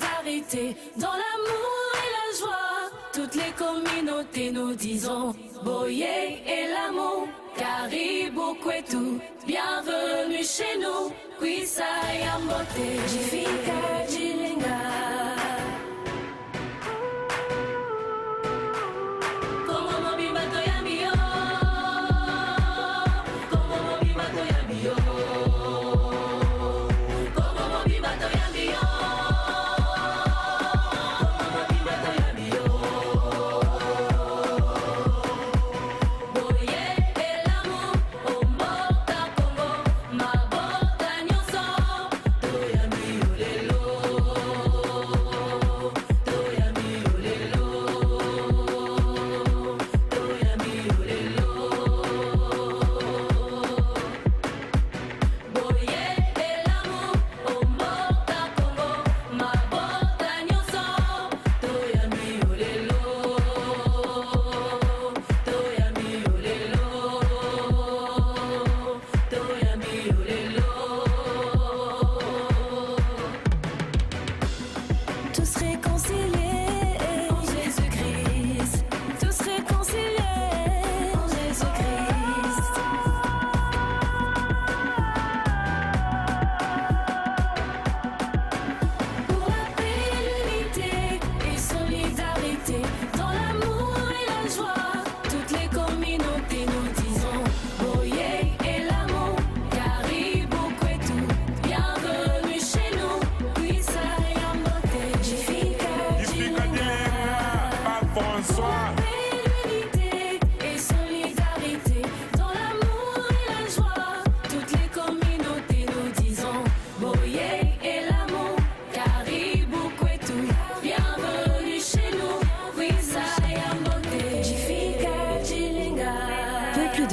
solidarité, dans l'amour et la joie, toutes les communautés nous disons Boye et l'amour, Caribou Kwetu, bienvenue chez nous, Kwisa Yambote, Jifika Jilinga.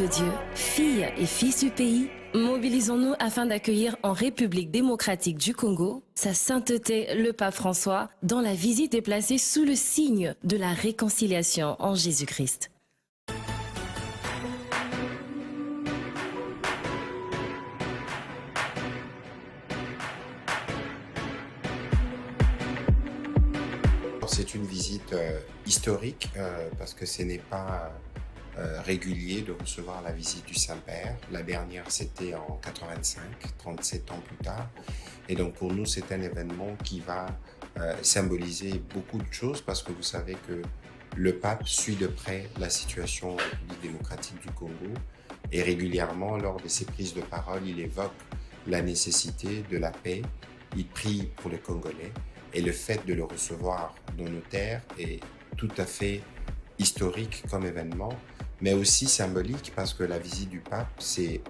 de Dieu, filles et fils du pays, mobilisons-nous afin d'accueillir en République démocratique du Congo sa sainteté le pape François dont la visite est placée sous le signe de la réconciliation en Jésus-Christ. C'est une visite historique parce que ce n'est pas régulier de recevoir la visite du Saint-Père. La dernière, c'était en 85, 37 ans plus tard. Et donc pour nous, c'est un événement qui va symboliser beaucoup de choses parce que vous savez que le pape suit de près la situation en République démocratique du Congo et régulièrement, lors de ses prises de parole, il évoque la nécessité de la paix. Il prie pour les Congolais. Et le fait de le recevoir dans nos terres est tout à fait historique comme événement, mais aussi symbolique parce que la visite du pape, c'est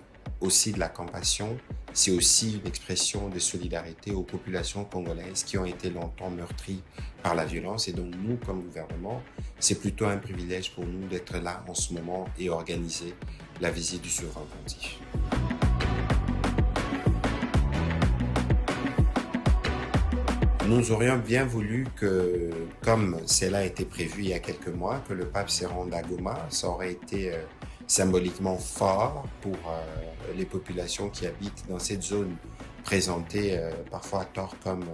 aussi de la compassion, c'est aussi une expression de solidarité aux populations congolaises qui ont été longtemps meurtries par la violence. Et donc nous, comme gouvernement, c'est plutôt un privilège pour nous d'être là en ce moment et organiser la visite du souverain pontife. Nous aurions bien voulu que, comme cela a été prévu il y a quelques mois, que le pape se rende à Goma. Ça aurait été symboliquement fort pour les populations qui habitent dans cette zone présentée parfois à tort comme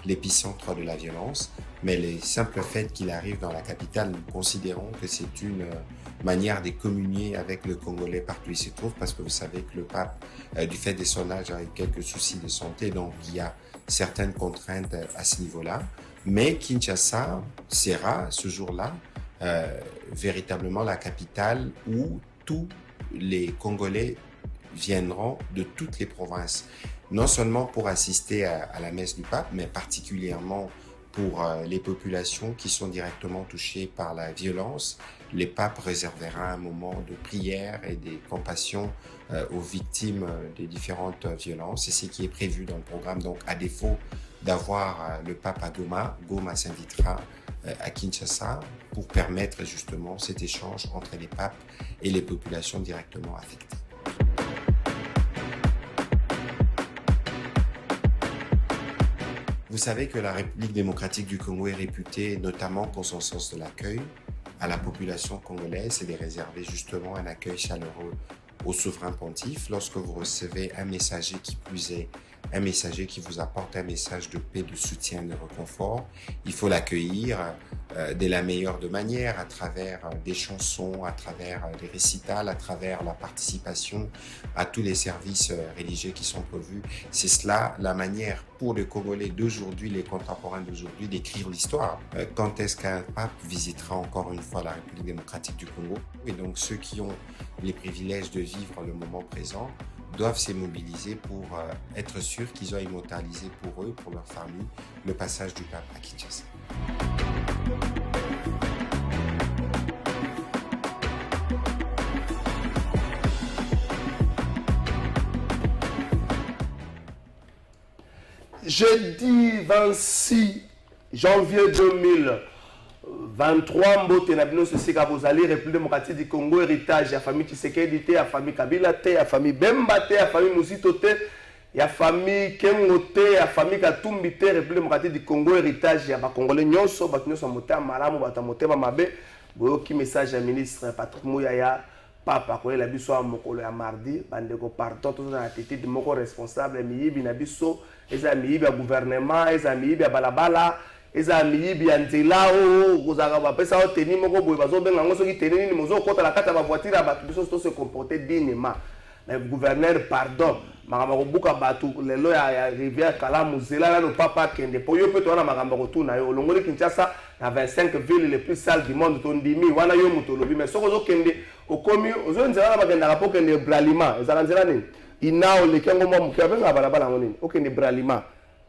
l'épicentre de la violence. Mais le simple fait qu'il arrive dans la capitale, nous considérons que c'est une manière de communier avec le Congolais partout où il se trouve, parce que vous savez que le pape, du fait de son âge, a eu quelques soucis de santé, donc il y a certaines contraintes à ce niveau-là. Mais Kinshasa sera ce jour-là véritablement la capitale où tous les Congolais viendront de toutes les provinces, non seulement pour assister à la messe du pape, mais particulièrement pour les populations qui sont directement touchées par la violence. Le pape réservera un moment de prière et de compassion aux victimes des différentes violences. C'est ce qui est prévu dans le programme. Donc, à défaut d'avoir le pape à Goma, Goma s'invitera à Kinshasa pour permettre justement cet échange entre les papes et les populations directement affectées. Vous savez que la République démocratique du Congo est réputée notamment pour son sens de l'accueil à la population congolaise et de réserver justement un accueil chaleureux au souverain pontife. Lorsque vous recevez un messager qui plus est un messager qui vous apporte un message de paix, de soutien, de réconfort. Il faut l'accueillir de la meilleure de manière, à travers des chansons, à travers des récitals, à travers la participation à tous les services religieux qui sont prévus. C'est cela la manière pour les Congolais d'aujourd'hui, les contemporains d'aujourd'hui, d'écrire l'histoire. Quand est-ce qu'un pape visitera encore une fois la République démocratique du Congo? Et donc ceux qui ont les privilèges de vivre le moment présent doivent se mobiliser pour être sûrs qu'ils ont immortalisé pour eux, pour leur famille, le passage du pape à Kinshasa. Jeudi 26 janvier 2023, Mbote Nabino Sosika Bozali, République démocratique du Congo, héritage, la famille Tshisekedi, la famille Kabila, la famille Bemba, la famille Mousito, la famille Kengote, la famille Katumbi, République démocratique du Congo, héritage, la Congolais Nyonso, Batnyonso Moté, Malamu, Batamoté, Mamabe, Boyoki message à ministre Patrick Mouyaya, Papa, quand il a biso à Mokolo à mardi, Bandeko pardon, tout dans la tête de Moko responsable, Miyibi Nabiso, les amis à gouvernement, les amis à Balabala, les amis à Nzela, vous avez ça au tenir, Moko Boyazo, Ben Angoso qui tenait, Mozo, quand la carte à ma voiture, à Batubiso, tout se comporter dignement. Le gouverneur, pardon, Maramabouka Batu, les lois à Rivière Kalamu, Zela, là, le papa Kende, pour yo, peut-on Marambarotou, au Longoli Kinshasa, la 25 villes les plus sales du monde, Tondimi, Wanayo Mutolobi, mais ce que Kende, au commis, aux zones de la rapport Kende Bralima, les Alanzelani, Inao, les Kango Moukaven, à Balabala, au Kende Bralima.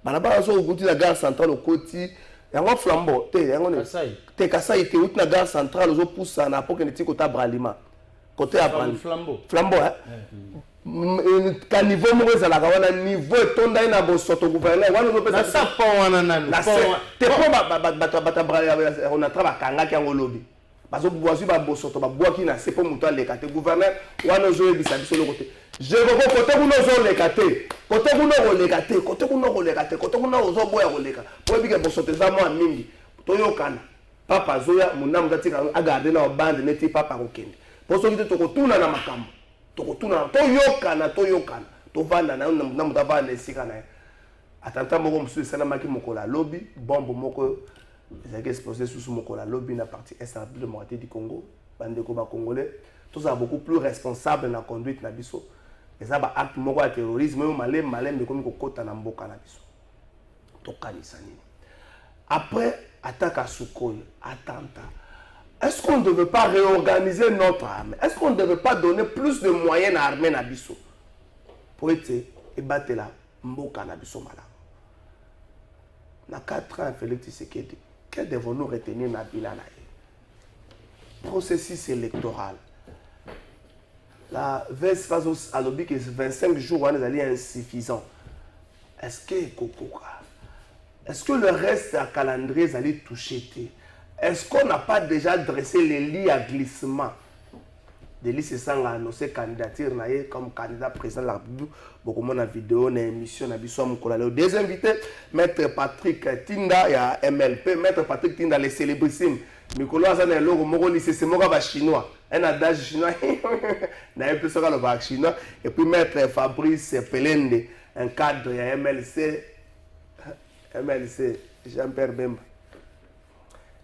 Balabala, au bout de la gare centrale, au côté, il y a un flambeau, te Kassai, te la gare centrale, aux pouces, à n'importe quel type de Bralima. Côté à flambeau. Flambeau, hein? Quand niveau mauvais à la wana niveau tonda ina bo soto gouverneur wana zo pesa ça pon wana nanu te pon ba on a travaillé kanga ki ngolobi bazo boazu ba bo soto ba boaki na c'est pas muto le kate gouverneur wana zo ebisa biso le côté je go côté kuno zo le kate côté kuno go le kate côté kuno go le kate côté kuno zo boya go le ka po bike bo soto za mo mingi to yokana papa zoya munamu katika agarde na bande neti papa ko kende po so kite to ko tuna na makambo tokotuna toyokana tovanda na mutavanda esika na ye atanta moko mosusu esalamaki mokolo alobi bombe moko ezalaki explosé susu mokolo alobi na partie est ya République démocratique du Congo bandeko bacongolais tozala beaucoup plus responsable na conduite na biso eza baacte moko ya terrorisme oyo maleme ekomi kokota na mboka na biso tokanisa nini après attaque à Sukhoi attentat. Est-ce qu'on ne devait pas réorganiser notre armée? Est-ce qu'on ne devait pas donner plus de moyens à l'armée Nabiso pour être ébattre la mboka Nabiso Malam? Na 4 ans, Félix Tshisekedi, que devons-nous retenir na bilan? Processus électoral. La veste face à l'objet que 25 jours on est insuffisant. Est-ce que est-ce que le reste à calendrier allait toucher? Est-ce qu'on n'a pas déjà dressé les lits à glissement? Des listes sans annoncer candidature comme candidat président de la République. Beaucoup de vidéos, une émission, des invités, Maître Patrick Tinda, il y a MLP, Maître Patrick Tinda, les célébrissimes. Nicolas Azan, logo moko lycée, c'est moi chinois. Un adage chinois, n'a plus ça le chinois. Et puis Maître Fabrice Pelende, un cadre, il y a MLC, Jean-Pierre Bemba.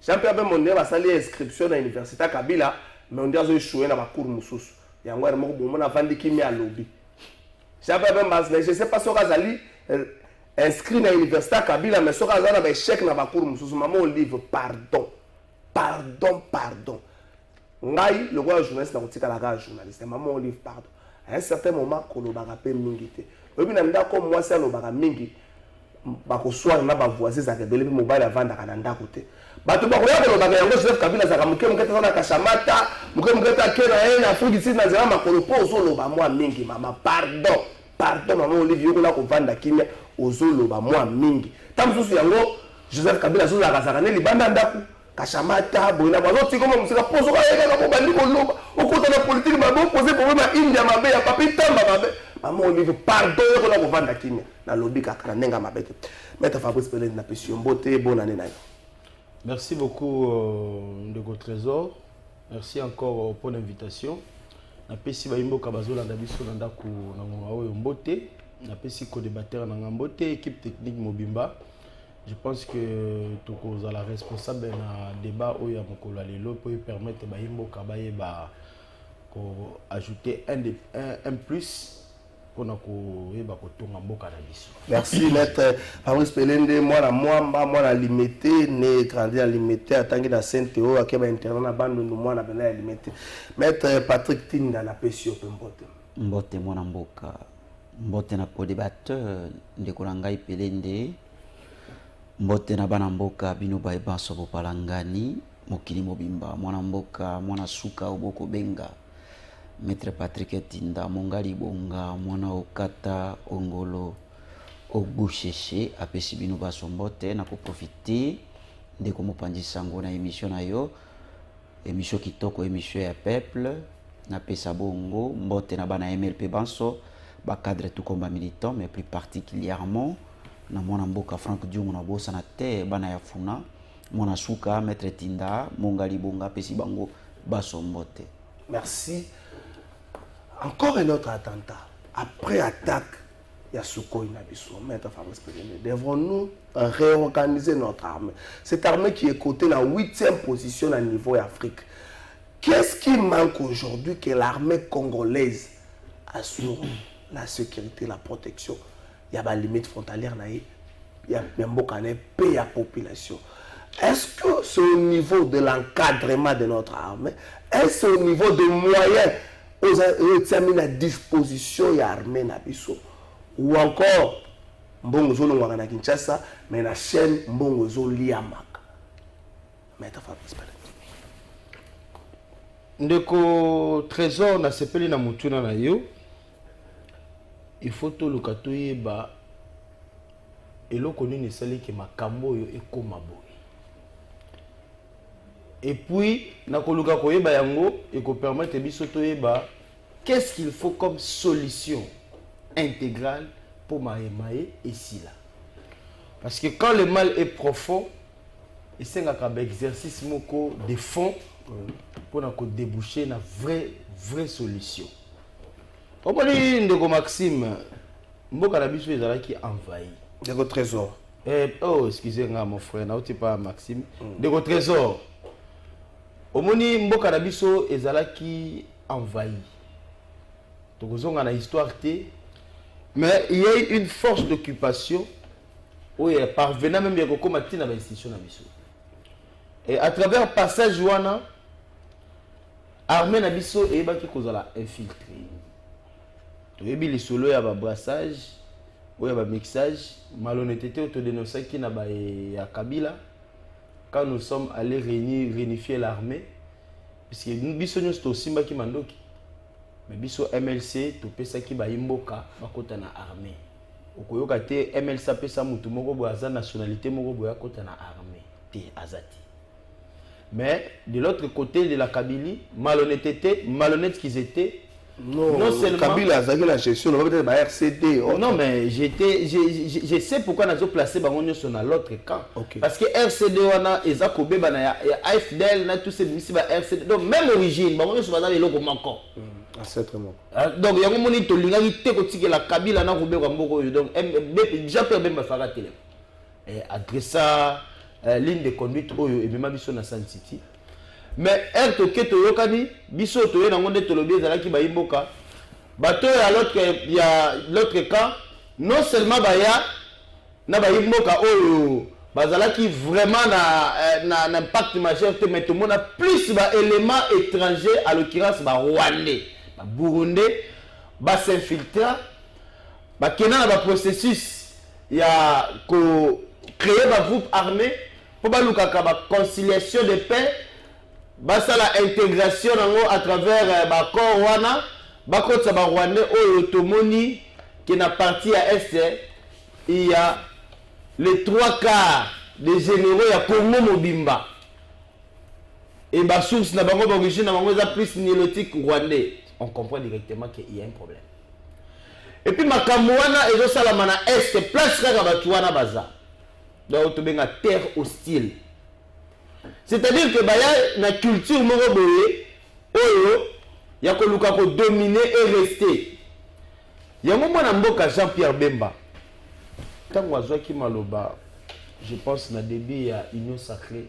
Jean-Pierre Bemba, on a sali inscription à l'université Kabila, mais on a échoué dans ma cour Moussous. Il y a un moment a vendu qui à lobby. Jean-Pierre Bemba, je ne sais pas si on a inscrit à l'université Kabila, mais si on a un échec dans ma cour Moussous, maman livre pardon. Ngai, le roi journaliste, n'a pas journaliste, maman livre pardon. À un certain moment, on a rappelé Mingité. Et puis, comme moi, c'est le Mingi. Bakoswara na bavoisin za kebele mobile avanda kananda kote bato bakoya ko ba yango Joseph Kabila za kamuke muketa na kashamata muke muketa kera na Afrique du Sud na zela makolo po ozoloba mwa mingi mama pardon mama Olivier ko vanda kimia ozoloba mwa mingi tamsusu yango Joseph Kabila zo za kasakane libanda ndaku kashamata boina bazo tiko mo musika pozo ka yeka ko bandi ko loba okota na politique mabo poser problème à India mabe ya papi tamba mabe maman Olivier pardon ko la ko vanda kimia na lobby kakana nenga mabete Maître Fabrice Pelende na pesi mbote bonne année na yo. Merci beaucoup Ndeko Trésor. Merci encore pour l'invitation. Na pesi ba imboka bazolanda biso na ndako na mwa oyo mbote na pesi co-débatteur na ngambote équipe technique Mobimba. Je pense que toko za la responsable na débat oyo ya mokolo lelo pour permettre ba yimbo kabaye ba ko ajouter un plus pour na ko yeba ko tonga mboka na biso. Merci maître Fabrice Pelende, moi na limité né grandi à limité atangi na Saint-Théo akeba internet na bando no moi na bena limité. Maître Patrick Tinda na pesio pembote. Mbote mwana mboka. Mbote na co-débatteur ndeko na ngai Pelende. Mbote na bana mboka bino ba ebanso bopalangani mokili mobimba mwana mboka mwana suka oboko benga. Maître Patrick Tinda mongali bonga mwana okata ongolo obusheshe apesi bino baso mbote na ko profiter ndeko mopanzisa ngo na émission na yo émission kitoko émission ya peuple na pesa bongo mbote na bana MLP banso ba cadre tout combat militant mais plus particulièrement na mwana mboka Frank Diongo na bosa na te bana ya funa mwana suka Maître Tinda mongali bonga apesi bango baso mbote. Merci. Encore un autre attentat. Après attaque, il y a Sukhoi Nabiso, Maître Fabrice Pelende. Devrons-nous réorganiser notre armée? Cette armée qui est cotée dans la 8e position à niveau Afrique. Qu'est-ce qui manque aujourd'hui que l'armée congolaise assure la sécurité, la protection? Il y a des limites frontalières, il y a même beaucoup de pays à population. Est-ce que c'est au niveau de l'encadrement de notre armée? Est-ce au niveau des moyens aux à disposition de l'armée Nabiso? Ou encore, Mbongo Zolo Ngwana Kinshasa, mais la chaîne Mbongo Zolo Liamaka. Maître Fabrice Pelende. Ndeko trésor na sepeli na mutuna na yo. Il faut tout le katoye ba eloko nini sali ke makambo yo ekoma boye. Et puis na koluka koyeba yango et ko permettre biso toyeba qu'est-ce qu'il faut comme solution intégrale pour maemae ici là. Parce que quand le mal est profond, il s'est un exercice moko de fond pour déboucher une vraie solution. Comme on dit de Maxime, mboka na biso ezala qui envahi. De trésor. Oh, excusez-moi mon frère, na oti pas Maxime. De trésor. Omoni mboka na biso ezala qui envahi. Tokozonga na histoire té, mais il y a eu une force d'occupation où il est parvenant même bien comme dans l'institution na biso. Et à travers passage wana armée na biso et ba ki kozala infiltré. Toyebi les solo ya ba brassage ou ya ba mixage, malhonnêteté autodénoncé qui na ba ya Kabila quand nous sommes allés réunifier l'armée puisque nous biso nous sto simba ki mandoki. Mais biso MLC to pesa ki ba imboka bakota na armée. Okoyoka te MLC pesa mutu moko bo aza nationalité moko bo yakota na armée te azati. Mais de l'autre côté de la Kabylie, malhonnêtes qu'ils étaient. Non seulement Kabila a la gestion, on va peut-être RCD. Non, mais je sais pourquoi nous avons placé Bangonio sur l'autre camp. Okay. Parce que RCD, on a Ezakobe, AFDL, on a tous ces missiles RCD. Donc, même origine, Bangonio sur les logos manquants. Donc, il y a un moment où il y a la Kabila, donc, Jean-Pierre Bemba Farah Télé. Et adressa ligne de conduite, et même sur la San City. Mais elle toke toyokani biso toye na ngonde tolobi ezalaki ba imboka bato ya l'autre cas non seulement baya na ba imboka oyo bazalaki vraiment na impact majeur mais tout le monde a plus ba éléments étrangers à l'occurrence ba rwandais ba burundais ba s'infiltrer ba kena na ba processus ya ko créer ba groupe armé pour ba lukaka ba conciliation de paix. Basa la intégration à travers Bakor Wana, Bakot Sabarwane, Otomoni, qui n'a parti à Est, il y a les 3/4 des généraux, il y a Congo Mobimba. Et ma source n'a pas d'origine, n'a plus nilotique rwandais. On comprend directement qu'il y a un problème. Et puis ma Kamouana et Josalamana Est, place Ragabatuana Baza. Donc, tu as terre hostile. C'est-à-dire que la culture moroboye, oyo, ya koluka ko dominer et rester. yango mwana mboka Jean-Pierre Bemba tango azwaki maloba je pense na début ya union sacrée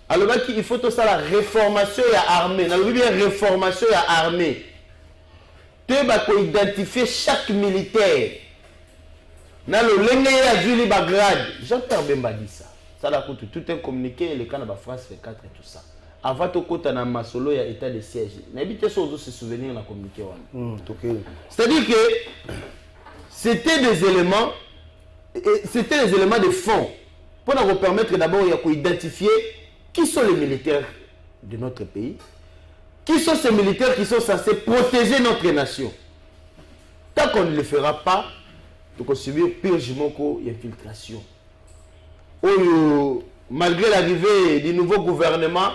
alobaki il faut tout ça la réformation ya armée na bien réformation ya armée te ba ko identifier chaque militaire na le lenge ya juli ba grade Jean-Pierre Bemba dit ça la coûte tout un communiqué le cas na ba France 24 et tout ça avant to kota na masolo ya état de siège na bité so se souvenir na communiqué wana c'est-à-dire que c'était des éléments de fond pour nous permettre d'abord d'identifier qui sont les militaires de notre pays, qui sont ces militaires qui sont censés protéger notre nation. Tant qu'on ne le fera pas, nous allons subir purgement et infiltration. Malgré l'arrivée du nouveau gouvernement,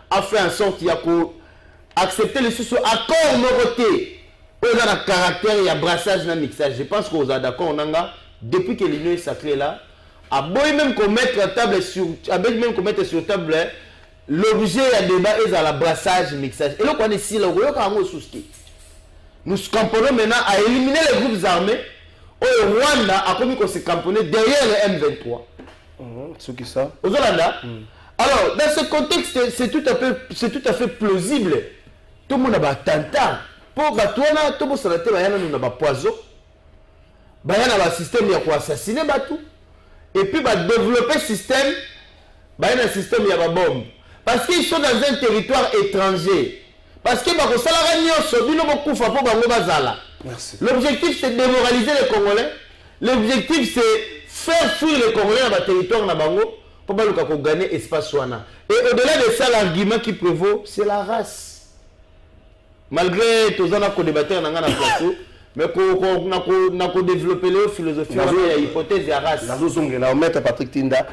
a fait en sorte qu'il y a accepter les sous-accords nouveautés. On a un caractère et un brassage, un mixage. Je pense qu'on est d'accord, depuis que l'union sacrée là, a beau même qu'on mette sur table l'objet à débat est à la brassage mixage. Et là on est ici là, nous camponnons maintenant à éliminer les groupes armés. Au Rwanda a commis qu'on s'est camponné derrière le M23. C'est qui ça? Aux Hollanda. Alors dans ce contexte c'est tout à fait plausible. Tout le monde a un attentat. Pour batouana tout le monde s'arrête nous a poison. Il y a un système qui a assassiné Batou. Et puis, il va développer un système, il y a un système qui a une bombe. Parce qu'ils sont dans un territoire étranger. Parce que l'objectif, c'est de démoraliser les Congolais. L'objectif, c'est faire fuir les Congolais dans le territoire pour gagner l'espace. Et au-delà de ça, l'argument qui prévaut, c'est la race. Malgré tous les débatteurs dans la plateau, mais qu'on a développé la philosophie et l'hypothèse de la race. On met Patrick Tinda.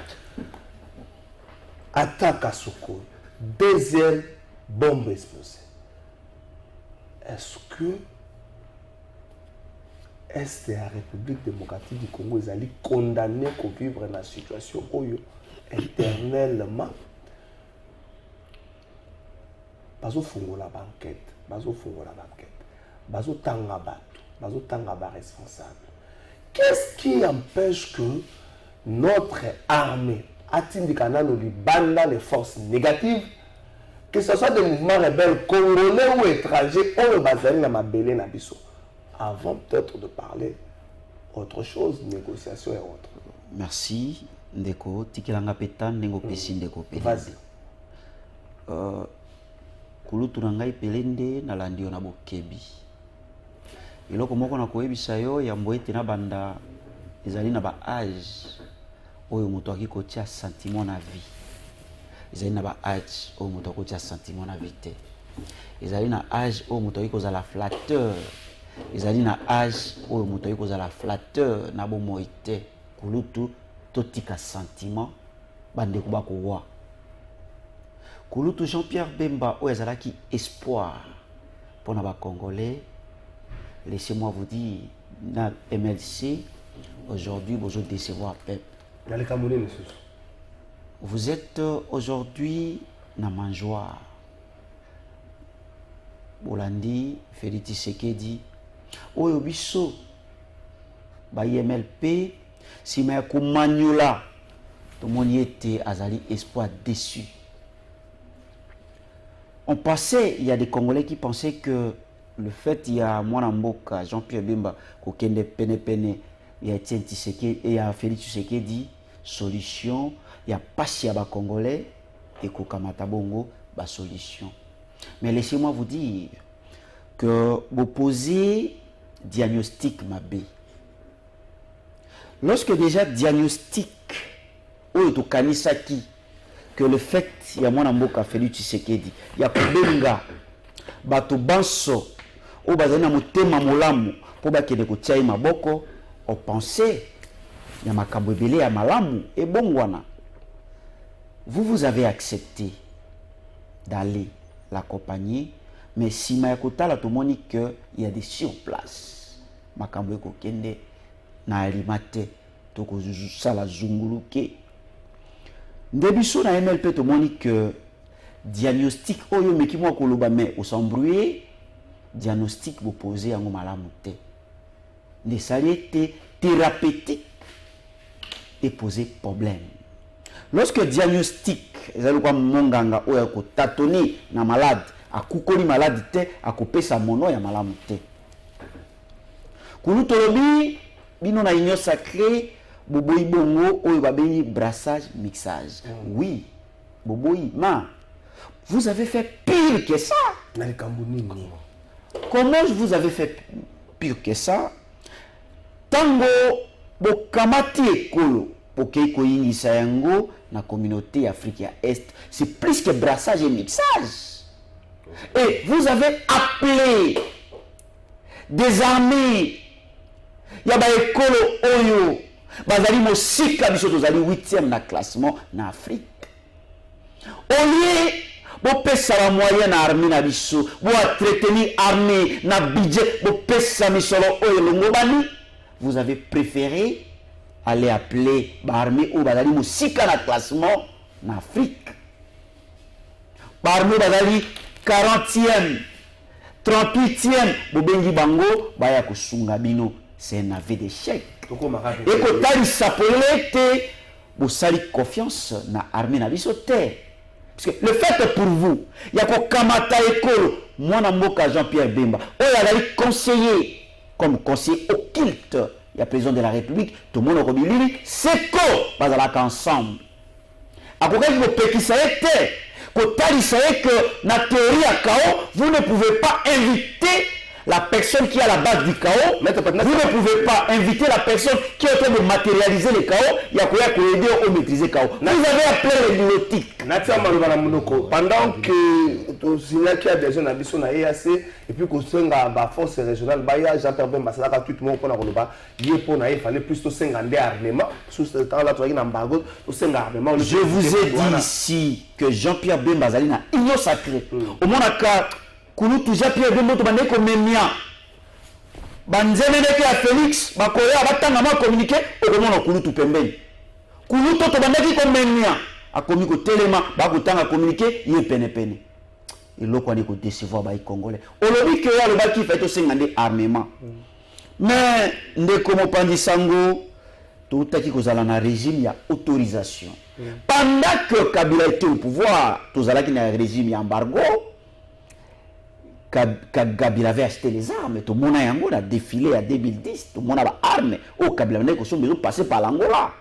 Attaque à Soko. Deuxième bombe explosée. Est-ce que la République démocratique du Congo est allée condamner pour vivre dans la situation éternellement? Bazo fongo la banquette. Bazo tanga responsable. Qu'est-ce qui empêche que notre armée atteindre les forces négatives, que ce soit des mouvements rebelles congolais ou étrangers, avant peut-être de parler autre chose, négociation et autres. Merci, Ndeko. Tikilanga petan, Nengo Pessi, Ndeko Pelende. Vas-y. Kulutunangai Pelende, Nalandio Nabo Kebi. Eloko moko na koyebisa yo ya mboete na banda ezali na ba âge oyo moto akikotia sentiment na vie. Ezali na ba âge oyo moto akotia sentiment na vie te. Ezali na âge oyo moto akozala flatteur. Ezali na âge oyo moto akozala flatteur na bomoi te. Kulutu totika sentiment bande ko bakowa. Kulutu Jean-Pierre Bemba oyo ezalaki espoir pour na ba Congolais. Laissez-moi vous dire, dans MLC, aujourd'hui, vous êtes décevoir peuple. Vous êtes aujourd'hui dans mangeoire. Bolandi, Félix Tshisekedi, Oyobiso, MLP, si ma Maniola, tout le monde était azali espoir déçu. On pensait, il y a des Congolais qui pensaient que le fait il y a Mwanamboka, Jean-Pierre Bemba, Kokende Pene, il y a Etienne Tshisekedi et il y a Félix Tshisekedi, solution, il y a Passia Congolais et Kokamata Bongo, solution. Mais laissez-moi vous dire que vous posez diagnostic Mabé. Lorsque déjà diagnostic ou to kanisaki que le fait il y a Mwanamboka, Félix Tshisekedi, il y a Kobenga, Bato Banso, ou bazana motema molamu pour bakende ko tsayi maboko au penser ya makambo ebele ya malamu et bongwana. Vous avez accepté d'aller l'accompagner, mais si ma yakotala to moni que il y a des surplaces makambo ko kende na alimate to ko sala zunguluke ndebiso na MLP to moni que diagnostic oyo meki mo ko loba mais au s'embrouiller diagnostic vous posez en malamu te ne saliété thérapeutique et poser problème. Lorsque diagnostic, ezali kwa monganga oyo ko tâtonner na malade, akukoli malade te, akopesa mono ya malamu te. Kulu tolobi bino na union sacrée boboyi bongo oyo babengi brassage mixage. Oui, boboyi ma vous avez fait pire que ça. Comment vous avez fait pire que ça? Tango bokamati ekolo pokei koyingisa yango na communauté africaine Est, c'est plus que brassage et mixage. Et vous avez appelé des armées yaba ekolo oyo bazali mosika biso tozali 8e na classement na Afrique. Au lieu bopesa ba moyen na armée na biso, bo entretenir armée na budget bopesa misolo oyo longobani, vous avez préféré aller appeler l'armée ou bazali mosika na classement en Afrique. L'armée bazali 40e, 38e, bobengi bango baya kusunga bino, c'est un aveu d'échec. Et ko tali sapolé te bosali confiance na armée na biso te. Parce que le fait pour vous, il y a ko kamata ekolo mwana mboka Jean-Pierre Bemba, oyo azali conseiller comme conseiller occulte. Il y a président de la République, tout le monde a remis c'est quoi, pas ensemble. Après, vous pékissez que, dans la théorie à chaos, vous ne pouvez pas inviter la personne qui est à la base du chaos. Vous ne pouvez pas inviter la personne qui est en train de matérialiser le chaos. Il y a quoi aider à maîtriser le chaos. Vous avez appelé les lunotiques. Pendant que tu signes qu'il y a des gens qui sont à EAC et puis que tu as la force régionale, Jean-Pierre Bemba, c'est là que tout le monde il fallait plus de 50 armements. Sous ce temps-là, tu as un embargo, je vous ai dit ici que Jean-Pierre Bemba est une union sacrée. Au moins, Kulu Jean-Pierre Bemba to bande ko memia banzemene ke ya Félix bakoya batanga ma communiquer okomona Kulu tu pembeni Kulu to bande ki ko memia akomi ko telema ba ko tanga communiquer ye pene eloko ani ko décevoir ba congolais olobi ke ya le ba ki fait to 50 armement mais ndeko Mopanzi Sango to taki ko zala na régime ya autorisation pendant que Kabila était au pouvoir to zala ki na régime ya embargo. Kabila avait acheté les armes, tout le monde a défilé en 2010, tout le monde a armes. Oh, Kabila avait passé par l'Angola.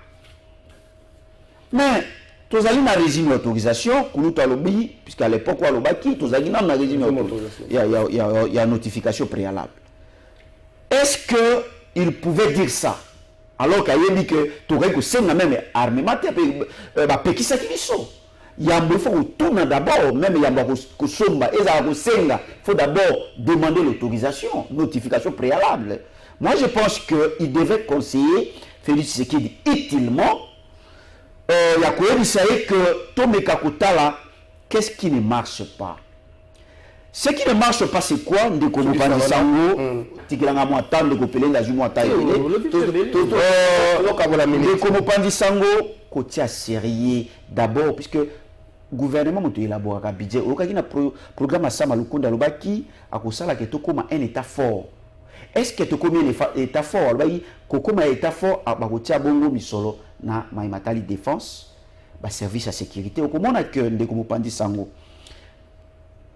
Mais, tous allés dans le régime d'autorisation, puisqu'à l'époque, il y a un régime d'autorisation, il y a une notification préalable. Est-ce qu'il pouvait dire ça? Alors qu'il a dit que tu aurais que c'est même armement, qui ça qui sont? Il faut tourner d'abord, même il faut d'abord demander l'autorisation, notification préalable. Moi, je pense qu'il devait conseiller Félix Tshisekedi utilement. Il y a que Tomé Kakutala, qu'est-ce qui ne marche pas? Ce qui ne marche pas, c'est quoi? De Mopanzi Sango, Tikilanga Mwata, de Kopele, la Jumwata, de Mopanzi Sango, côté sérieux d'abord, puisque gouvernement moto élabore un budget au cas programme Sama Lukunda Lobaki a kosala que tokoma un état fort. Est-ce que tokoma un état fort bayi kokoma état fort a bakotia bongo misolo na maimatali défense ba service à sécurité okomona que ndeko Mopanzi Sango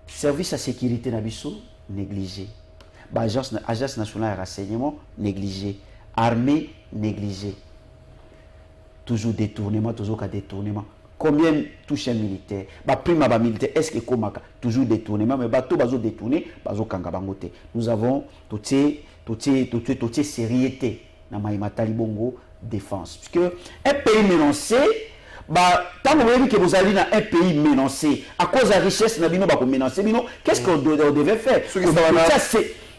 service à sécurité na biso négligé ba agence nationale de renseignement négligé armée négligé toujours détournement toujours cas détournement. Combien touche un militaire? Prime à militaire, est-ce que Komaka toujours détournement? Mais bateau bazo détourné, bazo kangabangote. Nous avons toute sérieuxité dans Maïmatali Bongo défense. Puisque un pays menacé, tant que vous allez dans un pays menacé, à cause de la richesse, qu'est-ce qu'on devait faire?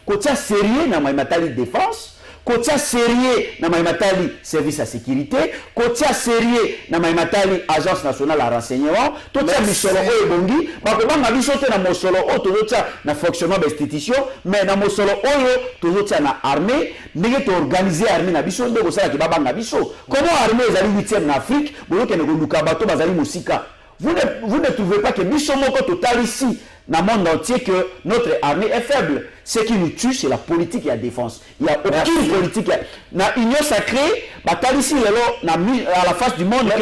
Côté sérieux dans Maïmatali défense. Côté sérieux na maimatali service à sécurité, côté sérieux na maimatali agence nationale à renseignement, tout ça misolo oyo bongi, bakobanga biso te na mosolo oyo tozotia na fonctionnement d'institution, mais na mosolo oyo tozotia na armée, ndenge to organiser armée na biso ndeko sala ki babanga biso. Comment armée ezali 8e na Afrique, boyoke ne koluka bato bazali musika. Vous ne trouvez pas que biso moko total ici dans le monde entier que notre armée est faible. Ce qui nous tue, c'est la politique et la défense. Il n'y a aucune politique. Dans l'Union sacrée, ici, à la face du monde, la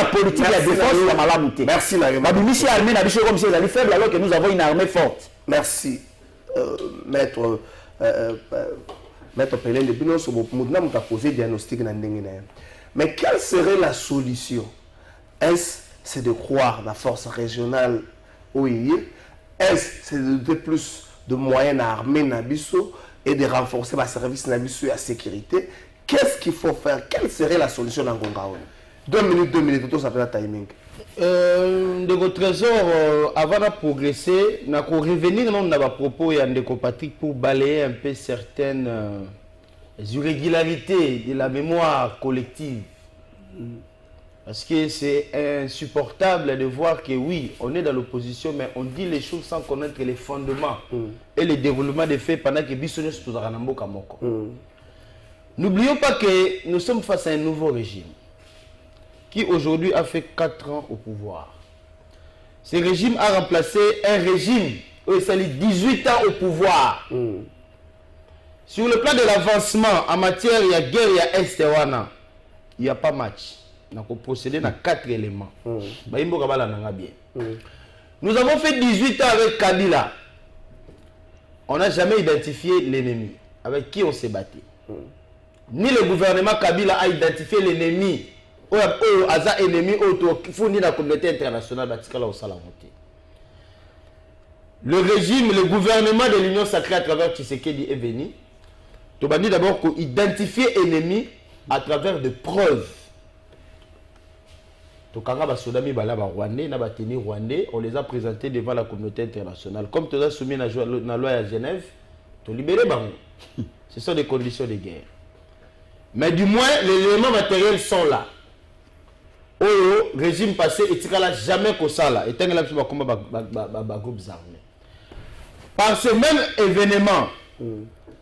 politique et la défense, c'est la malamité. Merci, Mario. Faible alors que nous avons une armée forte. Merci, maître. Maître Pelé, depuis nous avons posé diagnostic. Mais quelle serait la solution? Est-ce c'est de croire dans la force régionale où il est? Est-ce c'est de donner plus de moyens à l'armée Nabiso et de renforcer le service Nabiso et la sécurité? Qu'est-ce qu'il faut faire? Quelle serait la solution dans Gongaon? 2 minutes, tout ça fait un timing. De votre trésor, avant de progresser, nous allons revenir dans nos propos et en Patrick pour balayer un peu certaines irrégularités de la mémoire collective. Parce que c'est insupportable de voir que oui, on est dans l'opposition, mais on dit les choses sans connaître les fondements et le déroulement des faits pendant que Bissonne se trouve dans Mboka Moko. N'oublions pas que nous sommes face à un nouveau régime qui aujourd'hui a fait 4 ans au pouvoir. Ce régime a remplacé un régime où il s'allie 18 ans au pouvoir. Sur le plan de l'avancement en matière de guerre et Estewana, il n'y a pas match. On a procédé dans 4 éléments. Nous avons fait 18 ans avec Kabila. On n'a jamais identifié l'ennemi. Avec qui on s'est battu. Ni le gouvernement Kabila a identifié l'ennemi. Ennemi fourni la communauté internationale. Le régime, le gouvernement de l'Union sacrée à travers Tshisekedi est venu. Tu as dit d'abord qu'on identifie l'ennemi à travers des preuves. On les a présentés devant la communauté internationale. Comme tu as soumis la loi à Genève, tu as libéré Bango. Ce sont des conditions de guerre. Mais du moins, les éléments matériels sont là. Au régime passé, il n'y a jamais que ça là. Et il y a groupes armés. Par ce même événement,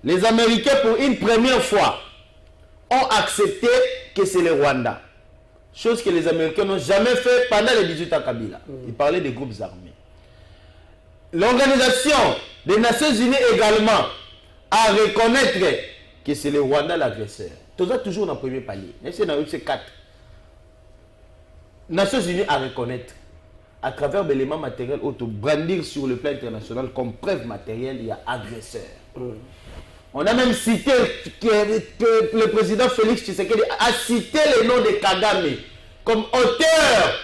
les Américains, pour une première fois, ont accepté que c'est le Rwanda. Chose que les Américains n'ont jamais fait pendant les 18 ans Kabila. Ils parlaient des groupes armés. L'Organisation des Nations Unies également a reconnaître que c'est le Rwanda l'agresseur. Toujours dans le premier palier. C'est dans le 4. Nations Unies à reconnaître à travers l'élément matériel brandir sur le plan international comme preuve matérielle, il y a agresseur. On a même cité que le président Félix Tshisekedi a cité le nom de Kagame comme auteur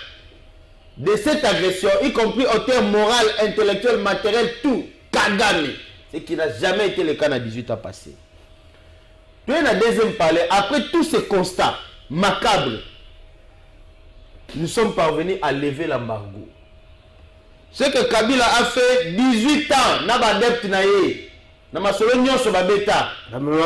de cette agression, y compris auteur moral, intellectuel, matériel, tout. Kagame. Ce qui n'a jamais été le cas dans 18 ans passés. Puis la deuxième palais, après tous ces constats macabres, nous sommes parvenus à lever l'embargo. Ce que Kabila a fait 18 ans, n'a pas d'adepte naïe.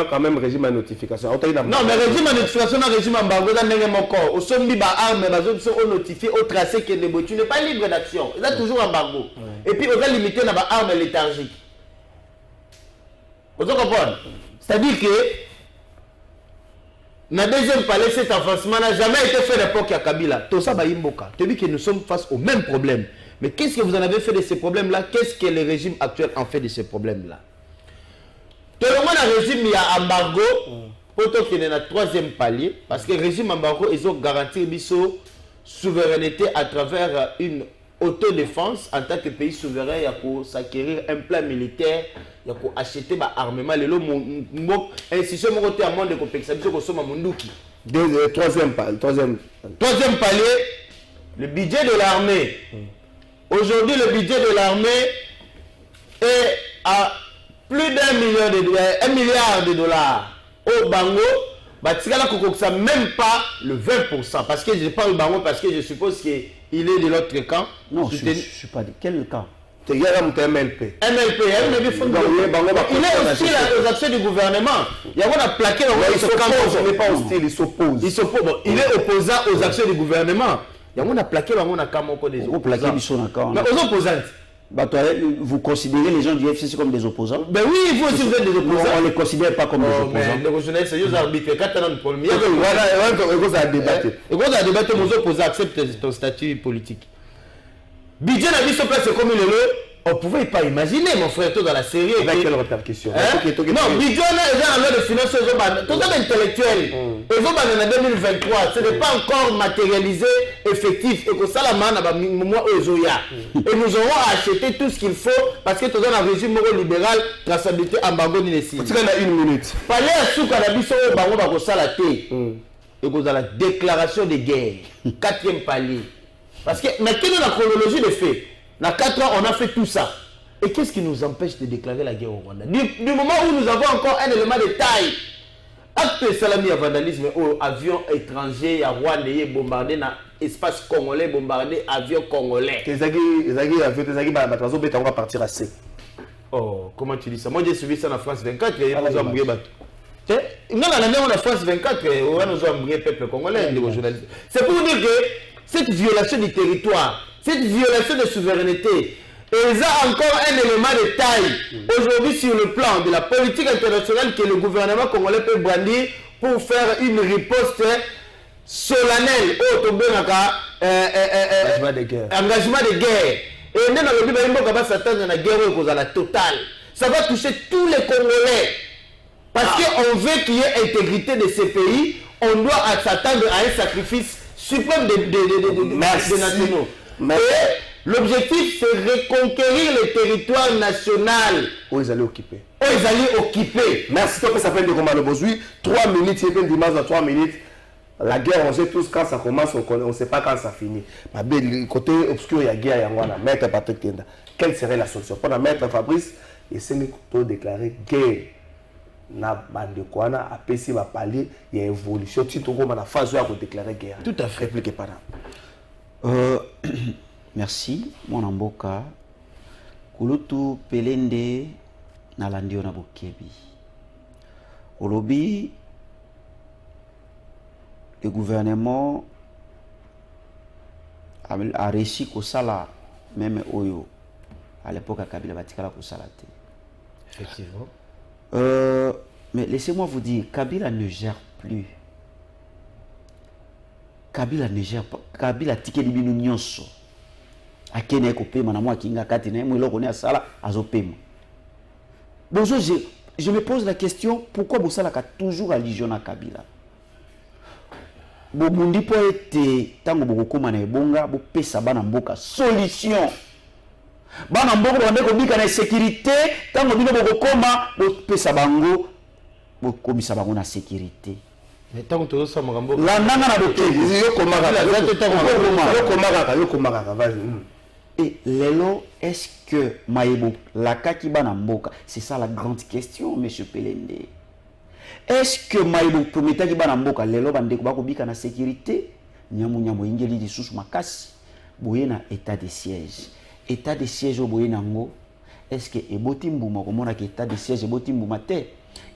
Quand même régime à notification. Non, mais régime à notification, régime embargo, dans mon corps. Au sommet, les armes, sont notifiées au tracé que tu n'es pas libre d'action. Il y a toujours embargo. Et puis, on va limiter les armes léthargiques. Vous comprenez? C'est-à-dire que, dans le deuxième palais, cet avancement n'a jamais été fait à l'époque à Kabila. Tout ça, tu dis que nous sommes face au même problème. Mais qu'est-ce que vous en avez fait de ces problèmes-là? Qu'est-ce que le régime actuel en fait de ces problèmes-là? Tout le monde a régime, il y a embargo, pour qu'il y ait un troisième palier, parce que le régime embargo, ils ont garanti une souveraineté à travers une autodéfense en tant que pays souverain. Il y a pour s'acquérir un plan militaire, il y a pour acheter des armements. Institution côté à monde de complexification que sommes à Munduki. Troisième palier, le budget de l'armée. Aujourd'hui, le budget de l'armée est à plus d'1 milliard de dollars au Bango. Ça même pas le 20%. Parce que je parle Bango parce que je suppose qu'il est de l'autre camp. Non, je ne suis pas de quel camp? Il est MLP. Il est hostile aux actions du gouvernement. Il y a un plaqué dans ce camp. Il n'est pas hostile, il s'oppose. Il est opposant aux actions du gouvernement. Il y a un plaqué dans le camp des opposants. Mais aux opposants. Vous considérez les gens du FCC comme des opposants? Ben oui, il faut aussi vous êtes des opposants. On ne les considère pas comme des opposants. Les journalistes, c'est juste arbitre. Quand tu as un problème, il y a un débat. Et quand tu as débattu, les opposants acceptent ton statut politique. Budget n'a vu ce place comme il est là. On ne pouvait pas imaginer, mon frère, toi dans la série. Avec quelle répercussion? Non, Bidjona est dans la loi de finances, tout est intellectuel. Ils ont en 2023. Ce n'est pas encore matérialisé, effectif. Et que ça, la manne, et nous aurons acheté tout ce qu'il faut parce que tout dans un régime libéral, traçabilité, embargo, ni les signes. Tu as une minute. Parler à sous cannabis, on va ça la thé. Et vous avez la déclaration de guerre. 4e palier. Parce que, mais quelle est la chronologie des faits? Dans 4 ans, on a fait tout ça. Et qu'est-ce qui nous empêche de déclarer la guerre au Rwanda? Du moment où nous avons encore un élément de taille, acte salami à vandalisme, avion étranger, à Rwanda, bombardé dans l'espace congolais, bombardé avion congolais. On va partir à C. Oh, comment tu dis ça? Moi, j'ai suivi ça en France 24 et nous avons brûlé. Non, on a France 24 et nous avons brûlé le peuple congolais. C'est pour dire que cette violation du territoire, cette violation de souveraineté, ils ont encore un élément de taille aujourd'hui sur le plan de la politique internationale que le gouvernement congolais peut brandir pour faire une riposte solennelle au engagement de guerre. Et même dans le Bible, on va s'attendre à la guerre à la totale. Ça va toucher tous les Congolais. Parce qu'on veut qu'il y ait intégrité de ces pays, on doit s'attendre à un sacrifice suprême des nationaux. Et l'objectif, c'est reconquérir le territoire national. Où ils allaient occuper. Merci. Ça s'appelle de Romain Bozui. 3 minutes, c'est une dimanche à 3 minutes. La guerre, on sait tous quand ça commence, on ne sait pas quand ça finit. Mais côté obscur, il y a guerre, il y a Maître Patrick Tenda. Quelle serait la solution? Pour la Maître Fabrice, et c'est nous déclarer guerre. Na bande quoi na apesi va palier il y a évolution tu to na phase où déclarer guerre. Tout à fait. Répliquez par là. Merci mon amboka kulutu pelende na landio na bokebi olobi le gouvernement a réussi ko sala même oyo à l'époque à Kabila batikala ko salate. Effectivement. Mais laissez-moi vous dire, Kabila ne gère plus. Kabila ne gère pas. Kabila tike di binu nyonso. Akene ko pema na mwa kinga kati na mwilo kone asala azopema. Bonjour, je me pose la question, pourquoi Bosala a toujours allusion à Kabila? Bobundi po ete tango bokoma na ebonga bo pesa bana mboka solution. Bana mboka bande ko bika na sécurité tango bino bokoma bo pesa bango bo komisa bango na sécurité. Mais tango to so makambo la nanga na bokebi yo komaka vas-y. Et lelo, est-ce que Maïbo la kaki bana mboka, c'est ça la grande question monsieur Pelende. Est-ce que Maïbo prometaki bana mboka lelo bande ko bako bika na sécurité nyamu ingeli di susu makasi boye na état de siège. État de siège au boye nango. Est-ce que eboti mbuma komona que état de siège eboti mbuma te?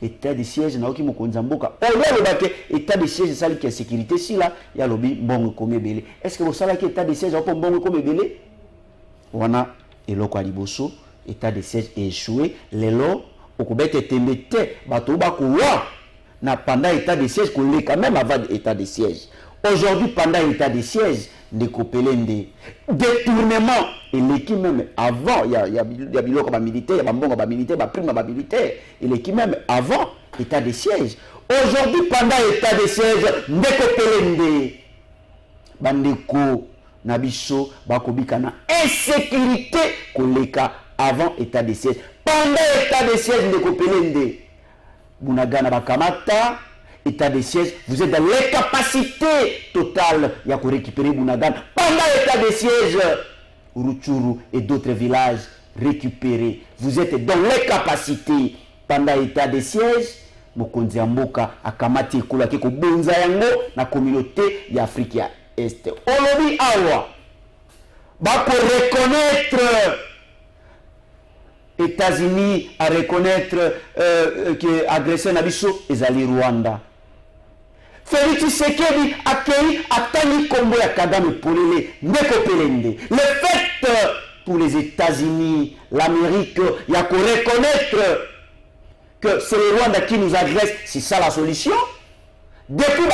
État de siège na oki mokonza mboka. Oh le bake état de siège sali que sécurité si là ya lobi mbongo komebele. Est-ce que vous savez que état de siège opo mbongo komebele? Wana eloko aliboso état de siège échoué lelo okobete tembete bato bako wa na pendant état de siège ko le quand même avant état de siège. Aujourd'hui pendant état de siège de Kopelende détournement et l'équipe même avant il y a biloko ba militaire, il y a mbongo ba militaire, ba prime ba militaire et l'équipe même avant état de siège. Aujourd'hui pendant état de siège de Kopelende bandeko nabiso bakobika na insécurité koleka avant état de siège. Pendant état de siège de Kopelende bunagana bakamata état de siège, vous êtes dans l'incapacité totale de récupérer Bunagana. Pendant l'état de siège, Rutshuru et d'autres villages récupérés. Vous êtes dans l'incapacité. Pendant l'état de siège, Mokonzi Mboka akamati kula kiko bonza yango na communauté d'Afrique Est. Olobi awa bako reconnaître États-Unis à reconnaître que agresseur Nabiso ezali Rwanda. Félix Tshisekedi accueilli Atani Kombo ya Kagame Polele Ndeko Pelende. Le fait pour les États-Unis, l'Amérique, il y a qu'à reconnaître que c'est le Rwanda qui nous agresse, c'est ça la solution. Depuis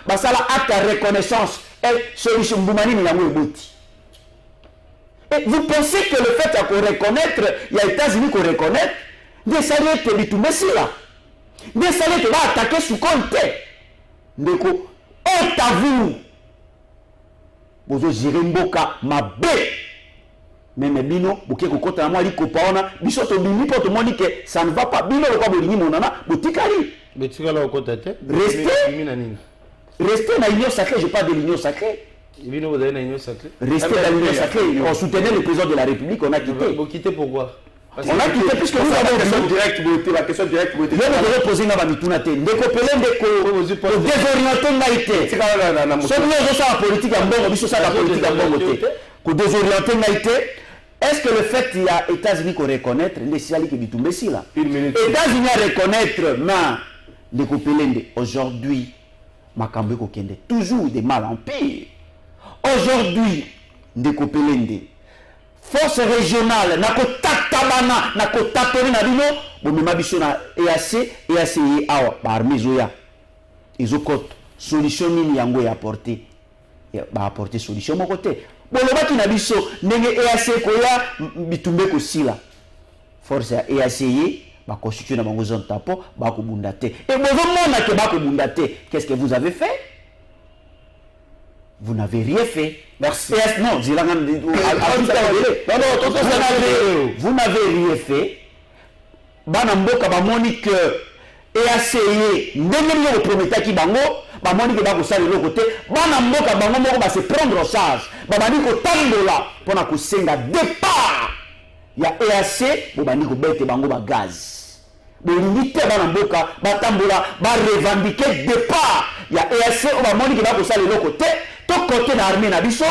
Basala acte de reconnaissance, et solution Boumani Milamou Eboti. Et vous pensez que le fait qu'on reconnaître, il y a les États-Unis qu'on reconnaît, des salaires que les Toumbessi là, des salaires que va attaquer sous compte. Donc, honte à vous. Vous gérez Mboka, ma bête. Même Bino, vous qui êtes à moi, vous copaona, biso to bini pour tout le monde que ça ne va pas. Bino, le quoi, vous dites, mon nana, vous tikari. Mais tu vas là au côté. Restez dans l'union sacrée, je parle de l'union sacrée. Restez dans l'union sacrée. On soutenait le président de la République, on a quitté. Vous quittez pourquoi? On a quitté puisque vous avez la question directe. Je vais poser une bamitunate. Ndeko pelende ko désorienter ngaité. Ce n'est pas la politique en bon, biso ça la politique en bon côté. Ko désorienter ngaité. Est-ce que le fait qu'il y a États-Unis qu'on reconnaître les signaux qui dit Messi là? États-Unis à reconnaître mais Ndeko pelende aujourd'hui makambo ko kende toujours de mal en pire. Aujourd'hui Ndeko pelende force régionale nakotatabana nakotapeli na bino bomema biso na EAC awa ba armée zoya ezokota solution nini yango ya apporter ba apporter solution moko te bolobaki na biso ndenge EAC koya bitumbe kosila force ya EAC ba constituer na bango zone tapo ba kobunda te et bozomona ke ba kobunda te. Qu'est-ce que vous avez fait? Vous n'avez rien fait. Merci. Non, vous n'avez rien fait. Banamboka bamoni que EAC ndenge le prometteur qui bango bamoni que ba ko sala le côté banamboka bango moko ba se prendre en charge babani ko tambola pona ko senga départ ya EAC bo bani ko bete bango ba gaz bolingi te banamboka batambola ba revendiquer départ ya EAC o bamoni que ba ko sala le côté. Tout côté l'armée Nabiso,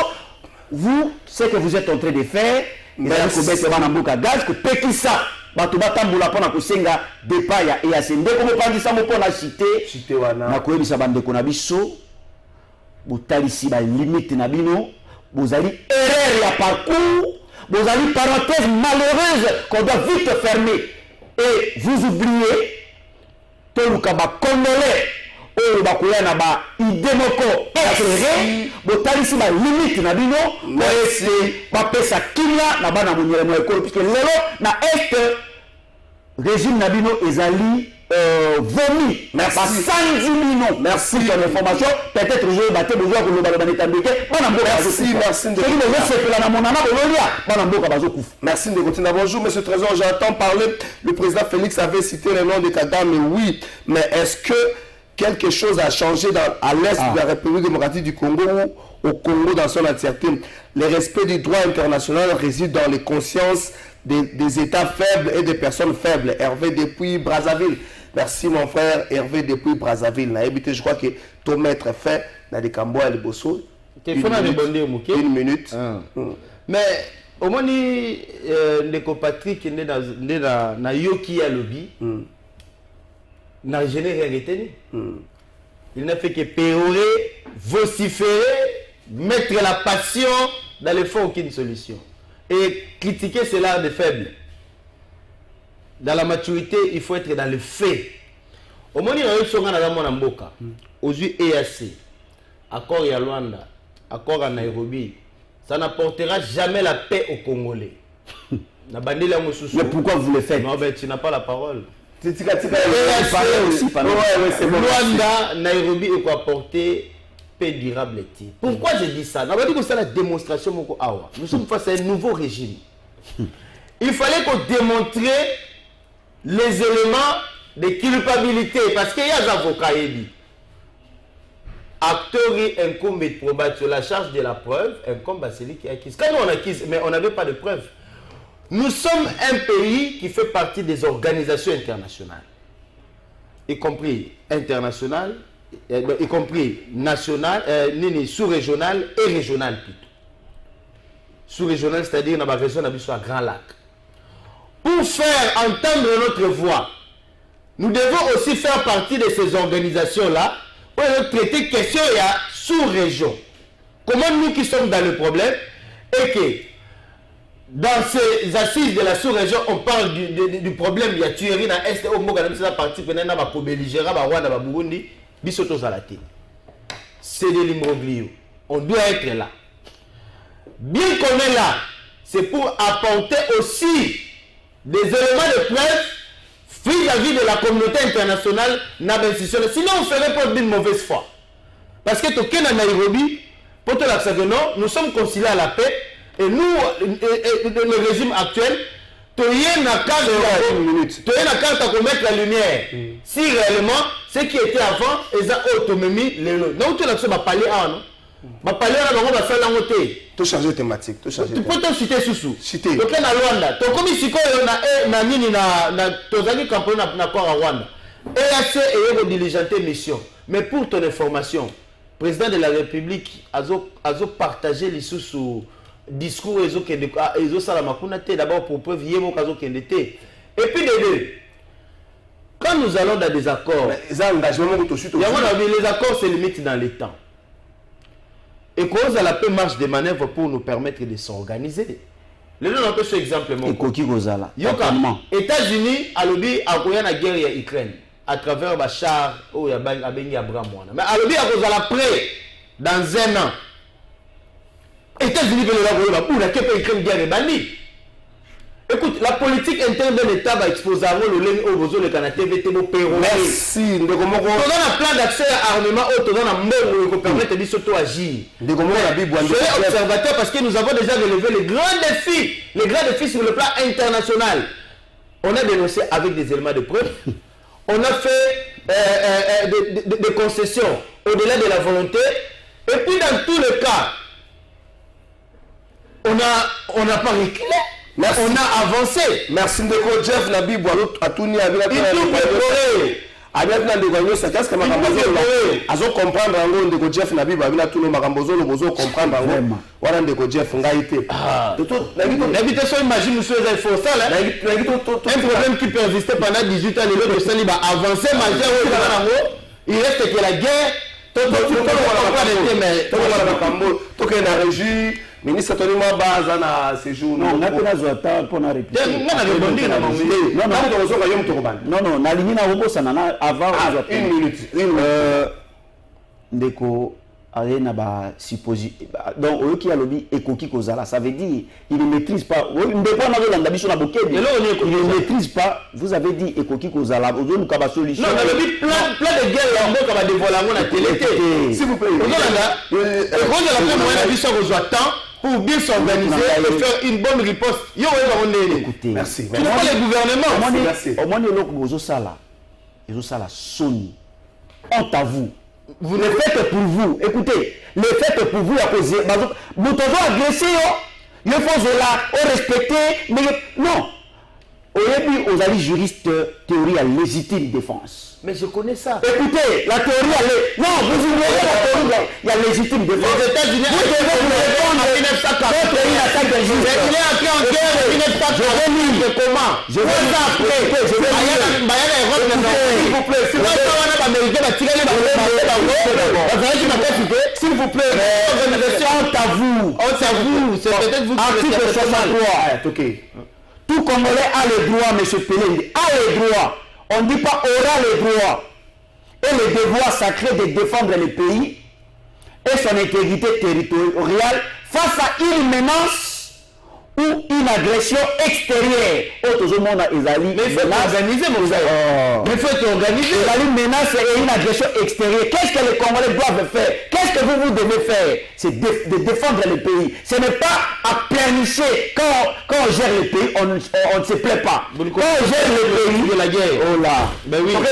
vous, ce que vous êtes en train de faire, vous allez commettre Banamboka gaz, que Pekissa, Batubatamboula Pona Kosenga, Depaya et Asende, comme on dit ça, on peut la citer, Nakoebi Sabande Konabiso, vous avez ici la limite Nabino, vous avez erreur à parcours, vous avez parenthèse malheureuse qu'on doit vite fermer. Et vous oubliez, tout le Kaba Congolais. Oh bakoya na ba idemoko après botalisi ba limite na bino ese ba pesa kinya na bana munyele mo ekolo puisque lelo na est régime na bino ezali vomi merci Sanzimino merci pour l'information peut-être je battre besoin que le bana netambeke bana mboka merci de le na monana bololia bana mboka bazokufa. Merci de continuer. Bonjour monsieur Trésor, j'entends parler le président Félix avait cité le nom de Kadam, mais oui, mais est-ce que quelque chose a changé à l'est de la République démocratique du Congo ou au Congo dans son entièreté? Le respect du droit international réside dans les consciences des États faibles et des personnes faibles. Hervé depuis Brazzaville. Merci mon frère Hervé depuis Brazzaville. Je crois que ton maître fait dans des Cambois et les Bosso. Une minute. Mais au moins, les compatriotes qui sont dans Yoki à lobby, n'a jamais rien retenu. Il n'a fait que péorer, vociférer, mettre la passion dans le fond, aucune solution. Et critiquer c'est l'art des faibles. Dans la maturité, il faut être dans le fait. Au moins, il y a eu son Mboka, aux EAC, accord à Luanda, accord à Nairobi, ça n'apportera jamais la paix aux Congolais. Mais pourquoi vous le faites? Non, ben, tu n'as pas la parole. Aussi, Luanda, Nairobi et quoi apporter paix durable. Pourquoi je dis ça? C'est la démonstration. Nous sommes face à un nouveau régime. Il fallait qu'on démontre les éléments de culpabilité parce qu'il y a des avocats. Acteur et incombe de probattre sur la charge de la preuve, incombe à celui qui acquise. Quand on acquise, mais on n'avait pas de preuve. Nous sommes un pays qui fait partie des organisations internationales, y compris internationales, y compris nationales, sous-régionales et régionales plutôt. Sous-régionales, c'est-à-dire dans la région à Grand Lac. Pour faire entendre notre voix, nous devons aussi faire partie de ces organisations-là pour traiter question et à sous-région. Comment nous qui sommes dans le problème et que dans ces assises de la sous-région, on parle du problème, il y a tuerie dans l'Est, au Moga, dans la partie, c'est de l'imbroglio. On doit être là. Bien qu'on est là, c'est pour apporter aussi des éléments de preuve vis-à-vis de la communauté internationale, sinon on ferait pas d'une mauvaise foi. Parce que token à Nairobi, pour te l'accès que non, nous sommes conciliés à la paix, et nous, le régime actuel, tu as une carte à mettre la lumière. Si réellement, ce qui était avant, ils ont autonomie, donc tu as parlé à non. Ma parler à l'eau, va faire la montée. Tu changer thématique. Tu peux te citer sous. Citer. Donc na Rwanda. Tu comme si na nini na tozali campagne na quoi à Rwanda. EAC est diligenté mission. Mais pour ton information, président de la République a partagé les sous discours ezo salamakuna te d'abord pour preuve yemo kazo kendete. Et puis de deux. Quand nous allons dans des accords, les accords se limitent dans les temps. Et cause à la paix marche des manœuvres pour nous permettre de s'organiser. Le nom un peu ce exemple mon États-Unis a lobby à la guerre en Ukraine à travers Bachar ou ya Benny Abraham. Mais à lobby à cause à la près dans un an. États-Unis veulent la pour la Ukraine guerre banni. Écoute, la politique interne de l'État va exposer à le Canada merci. On donne un plan d'accès à l'armement, on donne un mot pour permettre de s'auto-agir. Soyez observateurs parce que nous avons déjà relevé les grands défis sur le plan international. On a dénoncé avec des éléments de preuve. On a fait des concessions au-delà de la volonté. Et puis dans tous les cas, on n'a pas reculé. Merci. On a avancé. Merci Ndeko Jeff Nabi Boalot Atouni avec la azo comprendre ngo Ndeko Jeff Nabi babila tuno makambozo lo bozo comprendre ngo wana Ndeko Jeff ngaite l'invitation imagine nous faisons faux ça là un problème qui peut exister pendant 18 ans les autres sali va avancer majeur il reste que la guerre tout la régie ministre Tony Mabaza na séjour non na pena zota pour na répliquer non na ligne na robosa na avant une minute ndeko arena ba supposé donc oyo qui a lobby ekoki kozala ça veut dire il ne maîtrise pas ndeko na landa biso na bokedi il ne maîtrise pas vous avez dit ekoki kozala ozo luka ba solution non le lobby plein de guerre là mboka ba dévoiler na télé s'il vous plaît ozo la pour moyen biso kozwa temps pour bien s'organiser et faire une bonne riposte. Écoutez, merci. Tu n'as pas le gouvernement. Merci. Au moins, ils ont ça la Sony. Honte à vous. Vous le faites pour vous. Écoutez, le faites pour vous à cause. Vous devez agresser. Il faut là, respecter. Mais non. Au début, aux alliés juristes, théorie à légitime défense. Mais je connais ça. Écoutez, la théorie, non, vous ignorez la théorie, il y a légitime défense. Les États-Unis, vous devez vous répondre à 1940. Votre pays attaque des juifs. Il est entré en guerre en 1940. Je vais lire. Comment Je vais lire. Je vais lire. S'il vous plaît. S'il vous plaît. Honte à vous. C'est peut-être vous qui Article 63. Tout Congolais a le droit, M. Pelende, a le droit. On ne dit pas aura le droit et le devoir sacré de défendre le pays et son intégrité territoriale face à une menace ou une agression extérieure. Autres monde a Ezali. Mais il faut organiser mon frère. Mais il faut organiser. Ezali menace et une agression extérieure. Qu'est-ce que les Congolais doivent faire? Qu'est-ce que vous devez faire? C'est de défendre le pays. Ce n'est pas à pleurnicher. Quand on gère le pays, on ne se plaît pas. Quand on gère le pays, de la guerre. Oh là. Ben oui. Donc,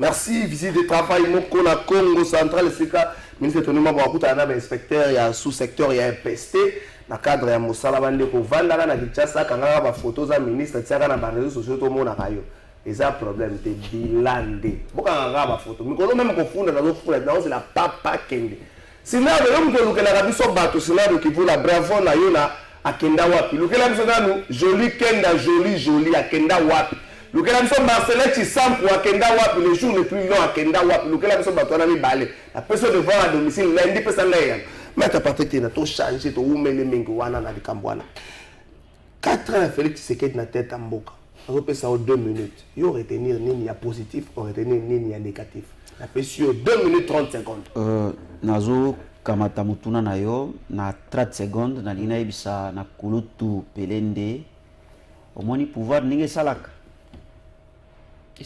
Merci, visite de travail, Moko, la Congo central, c'est ça. Ministre de l'Économie, il y a un inspecteur, il y a un sous-secteur, il y a un PST. Dans le cadre de Moussala Bande, il y a un Kinshasa, quand il y a des photos de ministre, il y a des réseaux sociaux, tout le monde a et ça, le problème, c'est bilandé. Pourquoi il y a des photos? Mais quand on même confond dans nos foules, c'est la papa kende. Sinon, il y a un Arabi sur bateau, sinon, qui vous la bravo, na yona, à Kenda Wapi. Le Kenda Wapi, joli Kenda, joli, à Kenda Wapi. Le Kenda Wapi, Marcelin Chisampo, à Kenda Wapi, le jour le plus long, à Kenda Wapi. Le Kenda Wapi, on a mis balai. La personne devant à domicile, lundi, personne là. Mais tu as pas traité, tu as changé, tu as ouvert les mains, tu as dit Kambouana. 4 ans, Félix Tshisekedi na tête en boca. On peut ça en 2 minutes. Il faut retenir ni a positif, on retenir ni a négatif. La pression 2 minutes 30 secondes. Nazo kamata mutuna na yo na 30 secondes na lina ebisa na kulutu pelende. Omoni pouvoir ninge salaka.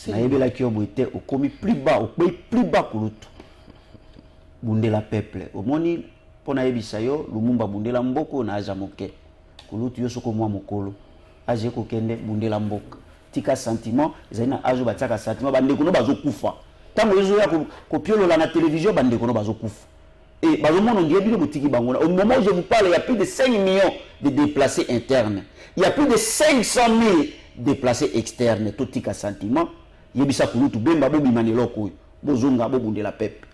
Na yebela ki oboite okomi plus bas, okomi plus bas kulutu. Bundela peuple. Omoni pona yebisa yo Lumumba bundela mboko na aja moke. Kulutu yo soko mwa mokolo. Aje ko kende bundela mboka. Tika sentiment, ezina ajo bataka sentiment bande kuno bazokufa. Tango yezo ya ko piolola na télévision bande kuno bazokufa. Et bazomona ndiye bino botiki bangona. Au moment où je vous parle, il y a plus de 5 millions de déplacés internes. Il y a plus de 500 000 déplacés externes. Tout tika sentiment, yebisa kulutu bemba bobi maneloko bozonga bobundela pepe.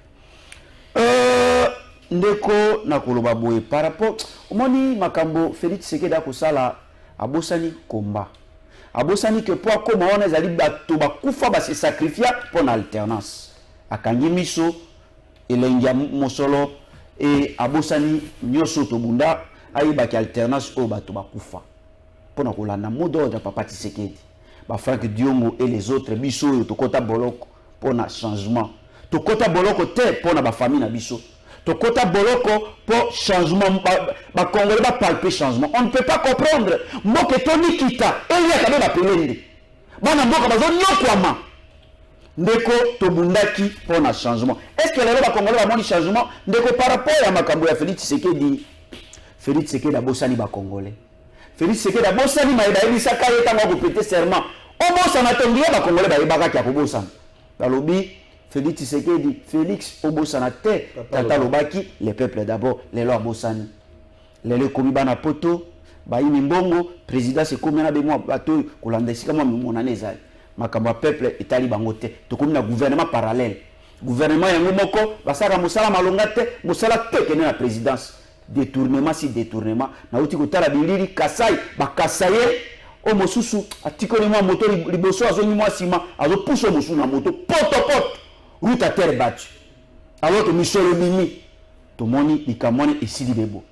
Ndeko na koloba boye par rapport omoni makambo Félix Tshisekedi akosala abosani komba abosani que pour koma wana ezali bato bakufa ba se sacrifier pour alternance akangi miso elengia mosolo et abosani nyoso to bunda ayibaki alternance o bato bakufa pona kolanda mot d'ordre papa Tshisekedi ba Franck Diongo et les autres biso to kota boloko pona changement to kota boloko te pona ba famille na biso. To kota boloko pour changement, ba Congolais ba palper changement. On ne peut pas comprendre. Mboke toni kita, elia kabe ba pelende. Bana mboka bazo nyokwama. Ndeko to bundaki pour na changement. Est-ce que les ba Congolais ba moni changement ndeko par rapport à makambo ya Félix Tshisekedi? Félix Tshisekedi a bosani ba Congolais. Félix Tshisekedi a bosani maïda ebisa kaye tango ko péter serment. O bosana tongiye ba Congolais ba yebaka kya ko bosana. Balobi Félix Tshisekedi, Félix Obosana te, Tata Lobaki, les peuples d'abord, les lois Bosani. Les lois Komibana Poto, Baïmi Mbongo, président c'est combien de mois, bateau, Kolandesi, comme mon année, Makamba peuple et Talibangote, tout comme un gouvernement parallèle. Gouvernement Yangomoko, Basara Moussala Malongate, Moussala Te, la présidence. Détournement, si détournement, Naouti Kotala Biliri, Kassai, Bakassaye, O Mosusu, Atikonima moto, Liboso, Azonima Sima, Azo pousse au Mosu na moto, poto. Route à terre battue. Alors que Michel Mimi, tout le monde est ici de Bebo.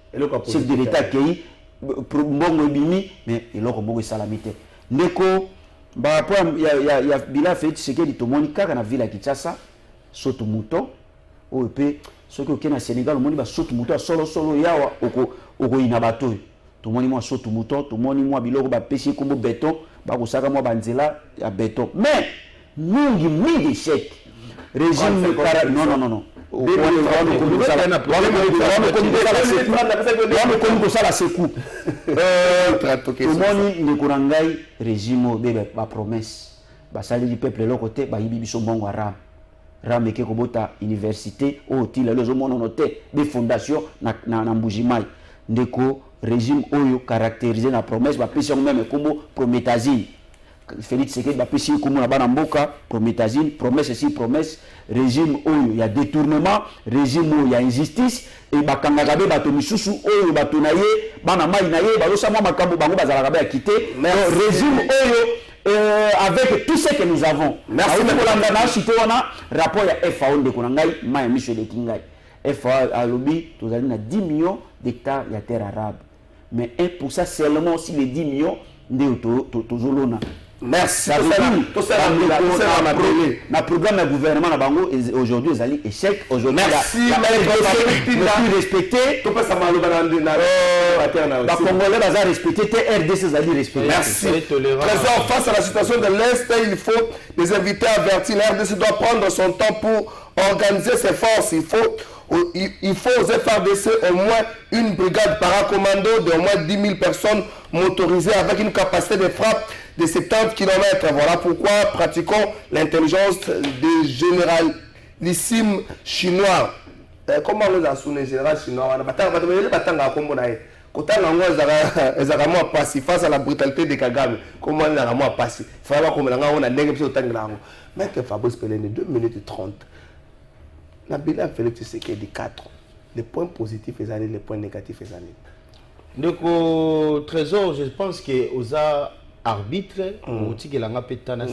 Chef de l'État qui Mbongo Bimi, mais il a un salamité. Neko, il y a Bila fait ce que tout le monde est dans la ville de Kinshasa, saute mouton, ou puis ceux qui sont au Sénégal, le monde va sauter mouton, solo, yawa, au Inabato. Tout le monde saute mouton, tout le monde est biloko ba pêcher comme béton, ba kosaka mo banzela ya béton. Mais, nous des chèques. Régime non. Régime ba promesse basali du peuple le côté ba yibi biso mbongo ram ke kobota université o tila lezo mono noté des fondations na mbujimai ndeko régime oyo caractérisé na promesse ba pesi même kombo prométhazine. Félix Tshisekedi bapesi comme na bana mboka prométhazine promesse si promesse régime oyo ya détournement régime oyo ya injustice et bakanga kabe bato misusu oyo bato na ye bana mai na ye balosa mwa makambo bango bazala kabe ya quitter régime oyo avec tout ce que nous avons. Merci kolanda na cité wana rapport ya FAO de konangai mai miso de kingai FAO a lobby tozali na 10 millions d'hectares ya terre arabe mais 1% seulement si les 10 millions de tozolona. Merci. Tout ça, le programme du gouvernement aujourd'hui, ils allaient échec. Aujourd'hui, merci. La respecté. Tout ça, la Congolais va respecter. RDC va respecter. Merci. Présent face à la situation de l'Est, il faut les inviter à avertir. La RDC doit prendre son temps pour organiser ses forces. Il faut Il faut aux FARDC au moins une brigade paracommando d'au moins 10 000 personnes motorisées avec une capacité de frappe de 70 km. Voilà pourquoi pratiquons l'intelligence des généralissimes chinois. Comment on les a sous les généraux chinois? Face à la brutalité de Kagame, comment on a passé? Il faut voir comment on a négocié au temps de l'argent. Mais que Fabrice Pelene, 2 minutes 30. Nabila Félix Tshisekedi 4. Les points positifs et les points négatifs et donc au trésor, je pense que aux arbitres outil que l'anga pétana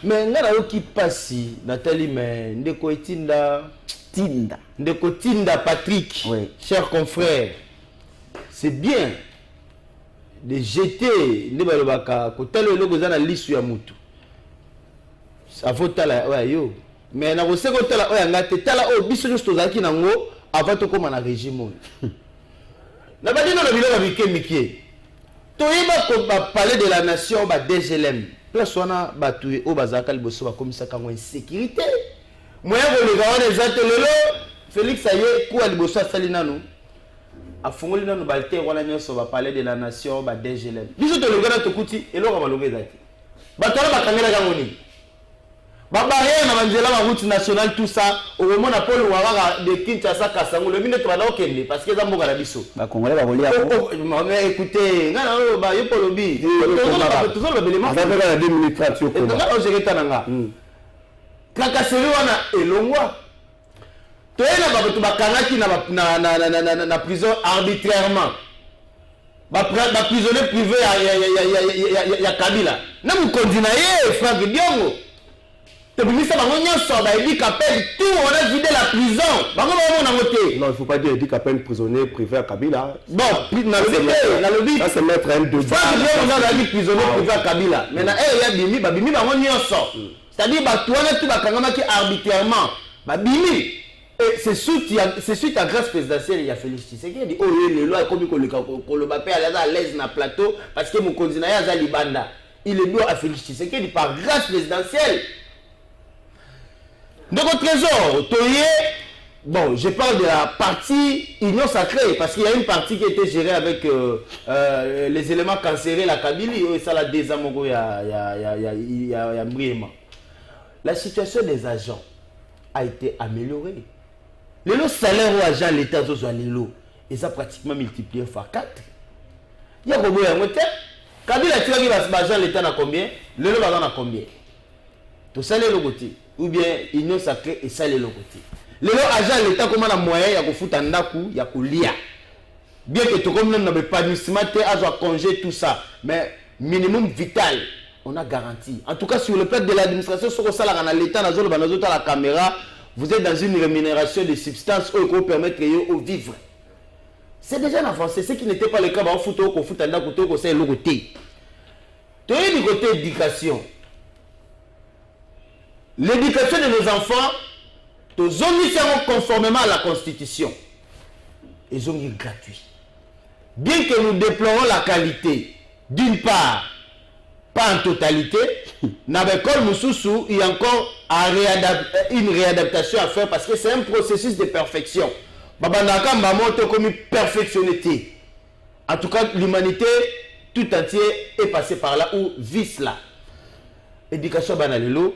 mais ngana qui passe Nathalie mais ndeko etinda ndeko tinda Patrick, oui. Cher confrère, c'est bien de jeter ne balobaka ko telo logo za na lisu ya mutu ça vaut tala ouais yo mais na ko seko tala oya ngate tala o biso juste ozaki nango avant to koma na régime na badino na biloko bikemiki to yeba ko ba parler de la nation ba DGLM place wana batué o bazaka liboso ba komisa kango insécurité moyen ko le gawa des atelelo Félix aye ko liboso asali nanu afungoli nanu balte wana nyoso ba parler de la nation ba DGLM biso to longana to kuti eloko ba longa ezaki batala bakangela kango ni ba barrière na banzela ba route nationale tout ça au moment na Paul Ouattara de Kinshasa Kasango le minute ba okende parce que za mboka la biso ba congolais ba kolia mais écoutez ngana ba yo polobi tout ça le belément avec la 2 minutes 30 yo ko ngana o jeketa nanga kaka seri wana elongwa toyena ba to bakangaki na prison arbitrairement ba prisonnier privé ya Kabila na mukonzi na ye Franck Diongo tebimisa bango nyonso ba Edi Kapel tout on a vidé la prison bango ba mona ngote non il faut pas dire Edi Kapel prisonnier privé à Kabila bon na lobby ça c'est mettre un deux Franck Diongo na dit prisonnier privé à Kabila mais na ya bimi ba bimi bango nyonso c'est-à-dire ba toana tout bakangamaki arbitrairement ba bimi et c'est suite à grâce présidentielle il y a Félix Tshisekedi oh les lois comme le bapé à l'aise na plateau parce que mon candidat ya za libanda il est doit à Félix Tshisekedi par grâce présidentielle. Donc au trésor, Toye, bon, je parle de la partie Union Sacrée, parce qu'il y a une partie qui était gérée avec les éléments cancérés, la Kabylie, et ça la désamogo, il y a brièvement. La situation des agents a été améliorée. Le salaire aux agents de l'État, et ça pratiquement multiplié par 4. Il y a combien de temps? Kabila tu as agent de l'État à combien? Le lot à combien? Tout ça le côté. Ou bien Union Sacrée et ça le côté. Le lot agent de l'État comment la moyen il y a foutre ndaku, il y a lia. Bien que tout comme nous n'avons pas de congé tout ça, mais minimum vital on a garanti. En tout cas sur le plan de l'administration sur ça là dans l'État dans la caméra, vous êtes dans une rémunération de substances qui vous permettre de vivre. C'est déjà une avancée. Ce qui n'était pas le cas, on fout au fout à côté, c'est le côté. Tu as du côté éducation. L'éducation de nos enfants, tous ont conformément à la Constitution. Ils ont été gratuits. Bien que nous déplorons la qualité, d'une part, pas en totalité, dans l'école Moussoussou, il y a encore une réadaptation à faire parce que c'est un processus de perfection. Babandaka Mbamoto comme perfectionnité. En tout cas, l'humanité tout entière est passée par là ou vice là. Éducation banalelo,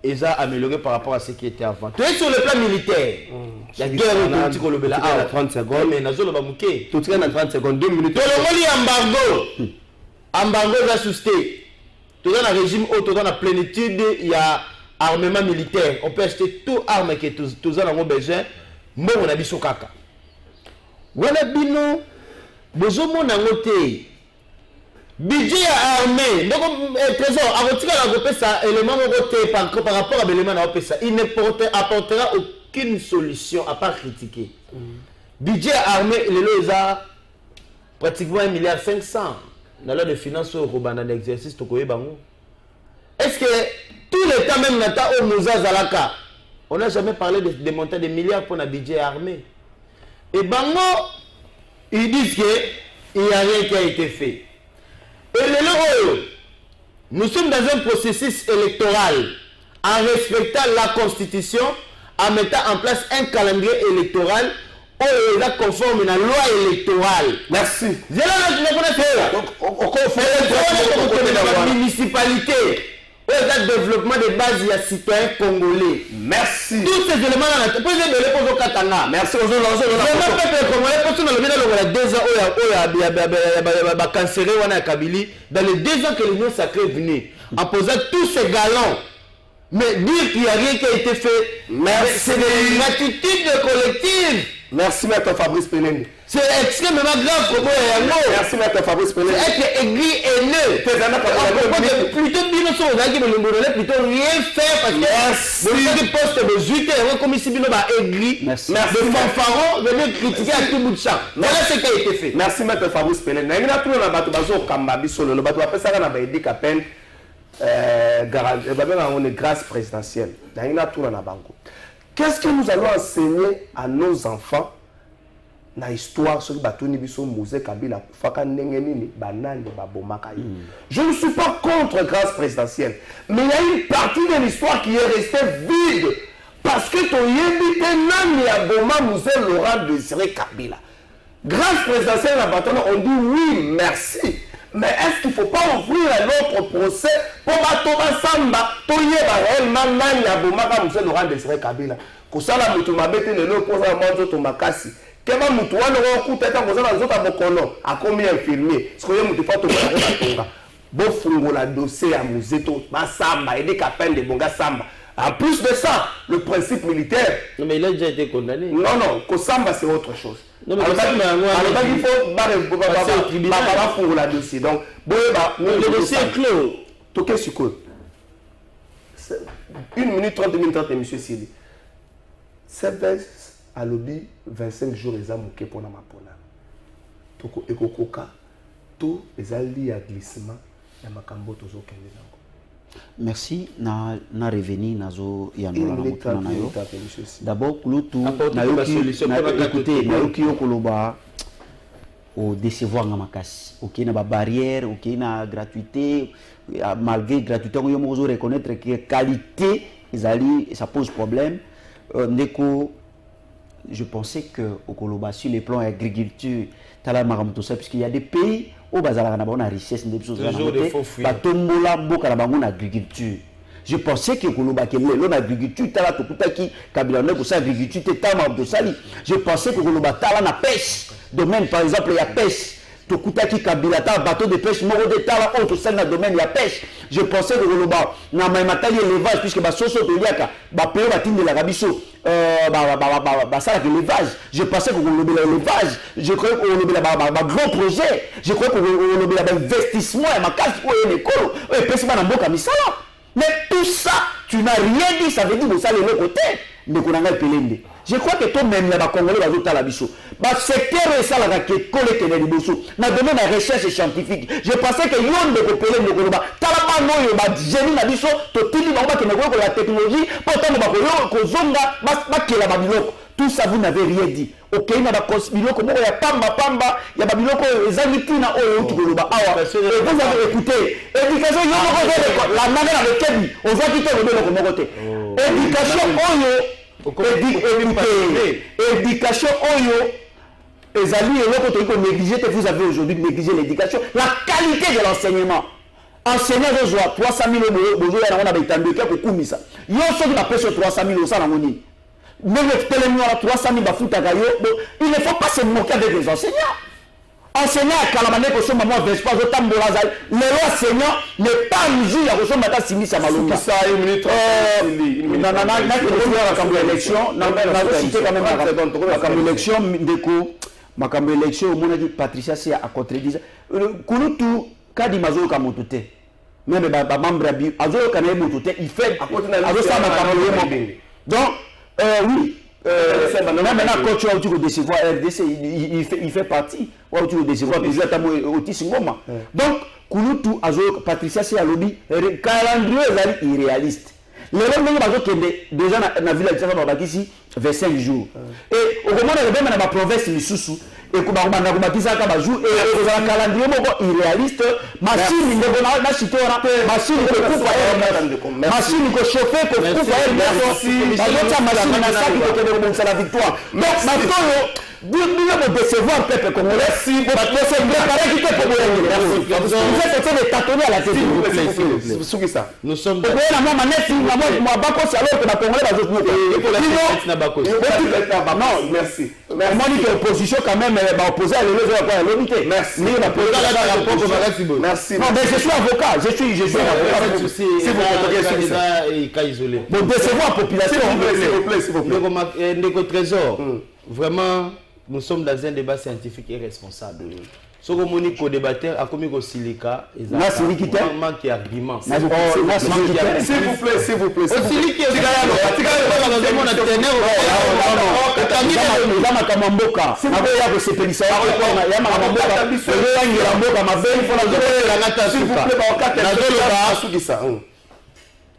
ils ont amélioré par rapport à ce qui était avant. Tu es sur le plan militaire. Il y a guerre au Kolobé là. 30 secondes. Mais Nazolo Bamouké. Tout est dans 30 secondes, 2 minutes. Tout le monde embargo. Embargo va susciter. Tout dans le régime haut, tout dans la plénitude, il y a armement militaire. On peut acheter tout arme que tous en ont besoin. Moi, on a dit kaka. Voilà, bino, besoin mon angoté. Budget armé. Donc, trésor, avant de la ça, élément par rapport à l'élément de ça, il n'apportera aucune solution à part critiquer. Budget armé, il est là, pratiquement 1,5 milliard dans l'ordre de finances au Robana d'exercice. Est-ce que tout le temps, même Nata au Moussa Zalaka, on n'a jamais parlé de montants de milliards pour un budget armé. Et Bango, ils disent qu'il n'y a rien qui a été fait. Et nous sommes dans un processus électoral en respectant la Constitution, en mettant en place un calendrier électoral où il est conforme à la loi électorale. Merci. Je la municipalité. Le développement des bases des citoyens congolais. Merci. Tous ces éléments-là, vous pouvez les poser au Katanga. Merci. Je ne peuple congolais, parce qu'on a le 2 ans, où cancéré à Kabili, dans les 2 ans que l'Union sacrée est venue, en posant tous ces galons. Mais dire qu'il n'y a rien qui a été fait, c'est de l'attitude collective. Merci, Maître Fabrice Pelende. C'est extrêmement grave pour moi. Merci, Maître Fabrice Pelende. C'est être aigri et nœud. Plutôt dire aux gens qui ne plutôt rien faire parce que le poste de juité, comme ici, il va aigri. Merci. Le fanfaron venir critiquer à tout bout de champ. Voilà ce qui a été fait. Merci, Maître Fabrice Pelende. Il y a tout le monde qui a fait le bateau après ça, on a dit qu'à peine grâce présidentielle. Qu'est-ce que nous allons enseigner à nos enfants dans l'histoire sur le musée Kabila? Je ne suis pas contre grâce présidentielle, mais il y a une partie de l'histoire qui est restée vide parce que tu as dit musée Laurent Désiré Kabila. Grâce présidentielle, on dit oui, merci. Mais est-ce qu'il ne faut pas ouvrir un autre procès pour Batoba Samba, pour réellement Nanya Musée Laurent Désiré Kabila? Kosala mutu mabete lelo poza mwanzo to makasi. Kema mutu wana okuta ta kozala nzota bokono akomi infirmier. Sikoye mutu fa to tonga. Bo fungola dossier ya musée to ba Samba et des capins de bonga Samba. En plus de ça, le principe militaire. Non mais il a déjà été condamné. Non, Kosamba c'est autre chose. Non mais alors il faut pour la dossier. Donc le dossier est clos. Toké Suko. 1 minute 30 minutes 30 monsieur Sili. Service à lobby 25 jours les amours pour na mapona. Toko ekokoka to ezali ya glissement ya makambo tozo kende nango. Merci na reveni nazo ya ndola na motuna na yo. D'abord kulutu na yoki okoloba o décevoir nga makasi. OK na ba barrière, OK na gratuité, malgré gratuité on yo mo reconnaître que qualité ezali ça pose problème. Ndeko, je pensais que au Koloba sur les plans agriculture, puisqu'il y a des pays où on a richesse, batombola boka na bango na agriculture. Je pensais que Koloba que l'agriculture tala tokuta ki kabila ne ko sa agriculture tama abdosali. Je pensais que Koloba tala na pêche. Domaine par exemple il y a pêche. Tokutaki Kabila ta bateau de pêche moko de tala autre scène dans domaine ya pêche. Je pensais que Koloba na matali élevage puisque ba soso to liaka ba peo ba tinde la rabiso ça l'élevage. Je pensais que Koloba l'élevage, je croyais que Koloba ba grand projet, je croyais que Koloba ba investissement et ma case pour une école et pèse ba na mboka misala. Mais tout ça tu n'as rien dit, ça veut dire que ça le côté mais qu'on a pelende. Je crois que toi-même, les Congolais, les autres, les secteur est ça, la collecte de l'Ibosso. Dans le domaine de la recherche scientifique, je pensais que yon de Kopele de Koloba, Talaba no yo, génie Nabiso, Totili, la technologie, pourtant, tout ça, vous n'avez rien dit. Ok, il y a des conspirations, il y a Pamba, il y a Babiloko, les Amitina, vous avez écouté. Éducation, la manière avec laquelle on va quitter le côté. Éducation, éducation oyo ezali eloko toyiko négliger que vous avez aujourd'hui négligé l'éducation, la qualité de l'enseignement. Enseignant besoin 300 000 besoin ya na betandeka ko kumisa yo soki ba pesa 300 000 au sana ngoni même tellement 300 000 bafuta kayo. Il ne faut pas se moquer avec les enseignants. Enseignant à Kalamane ko soma moi Vespa zo tambola za le enseignant n'est pas mesure ya ko soma ta simisa malonga ça 1 minute na makambo élection na cité quand même makambo élection ndeko makambo élection au mona Patricia c'est à contredire kulutu kadi mazo ka motote même ba membre abi azo kana motote il fait azo ça makambo donc oui maintenant quand tu as autour de décevoir RDC il fait partie ou autour de décevoir toujours tamo otisi ngoma donc kulutu azo Patricia c'est à lobby calendrier est irréaliste les gens bazo kende déjà na village ça va bakisi 25 jours et au moment de même na province lisusu ekubakubanda kubatisaka bajour ekozala calendrier moko irréaliste machine ndeko na chité wana machine kokufa machine kochauffe kokufa bazotya machine na saki kokende kobongisa la victoire donc batoyo bino bodecevoir peuple congolais se préparer kite po boyangela vous êtes en train de tâtonner à la tête nous sommes na mwa maneti na mwa bakosi alors que bakongolais bazokuyoka non merci omoni ke opposition quand même baopposé à lelo ezoya kwa elobi te merci non mais je suis avocat je suis avocat isolé bon décevoir population ndeko trésor vraiment nous sommes dans un débat scientifique et responsable. Ce que mon co-débatteur a commis au silica, manque d'arguments. S'il vous plaît.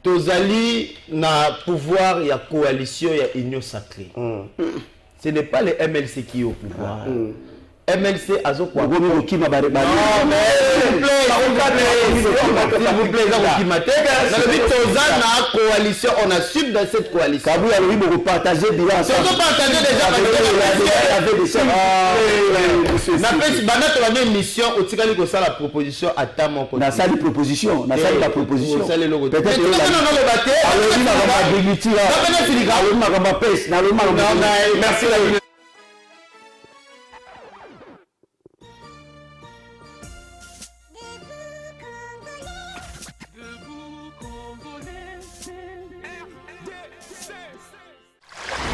Tozali na pouvoir ya coalition ya union sacrée. Ce n'est pas le MLC qui est au pouvoir. MLC a zo quoi? Non, mais s'il vous plaît, coalition, on assume dans cette coalition. Kabou a lui beaucoup partagé bilan. Si on peut partager déjà la mission, au Tigani ko ça la proposition à ta mon côté. Na ça la proposition, na ça la proposition. Peut-être merci.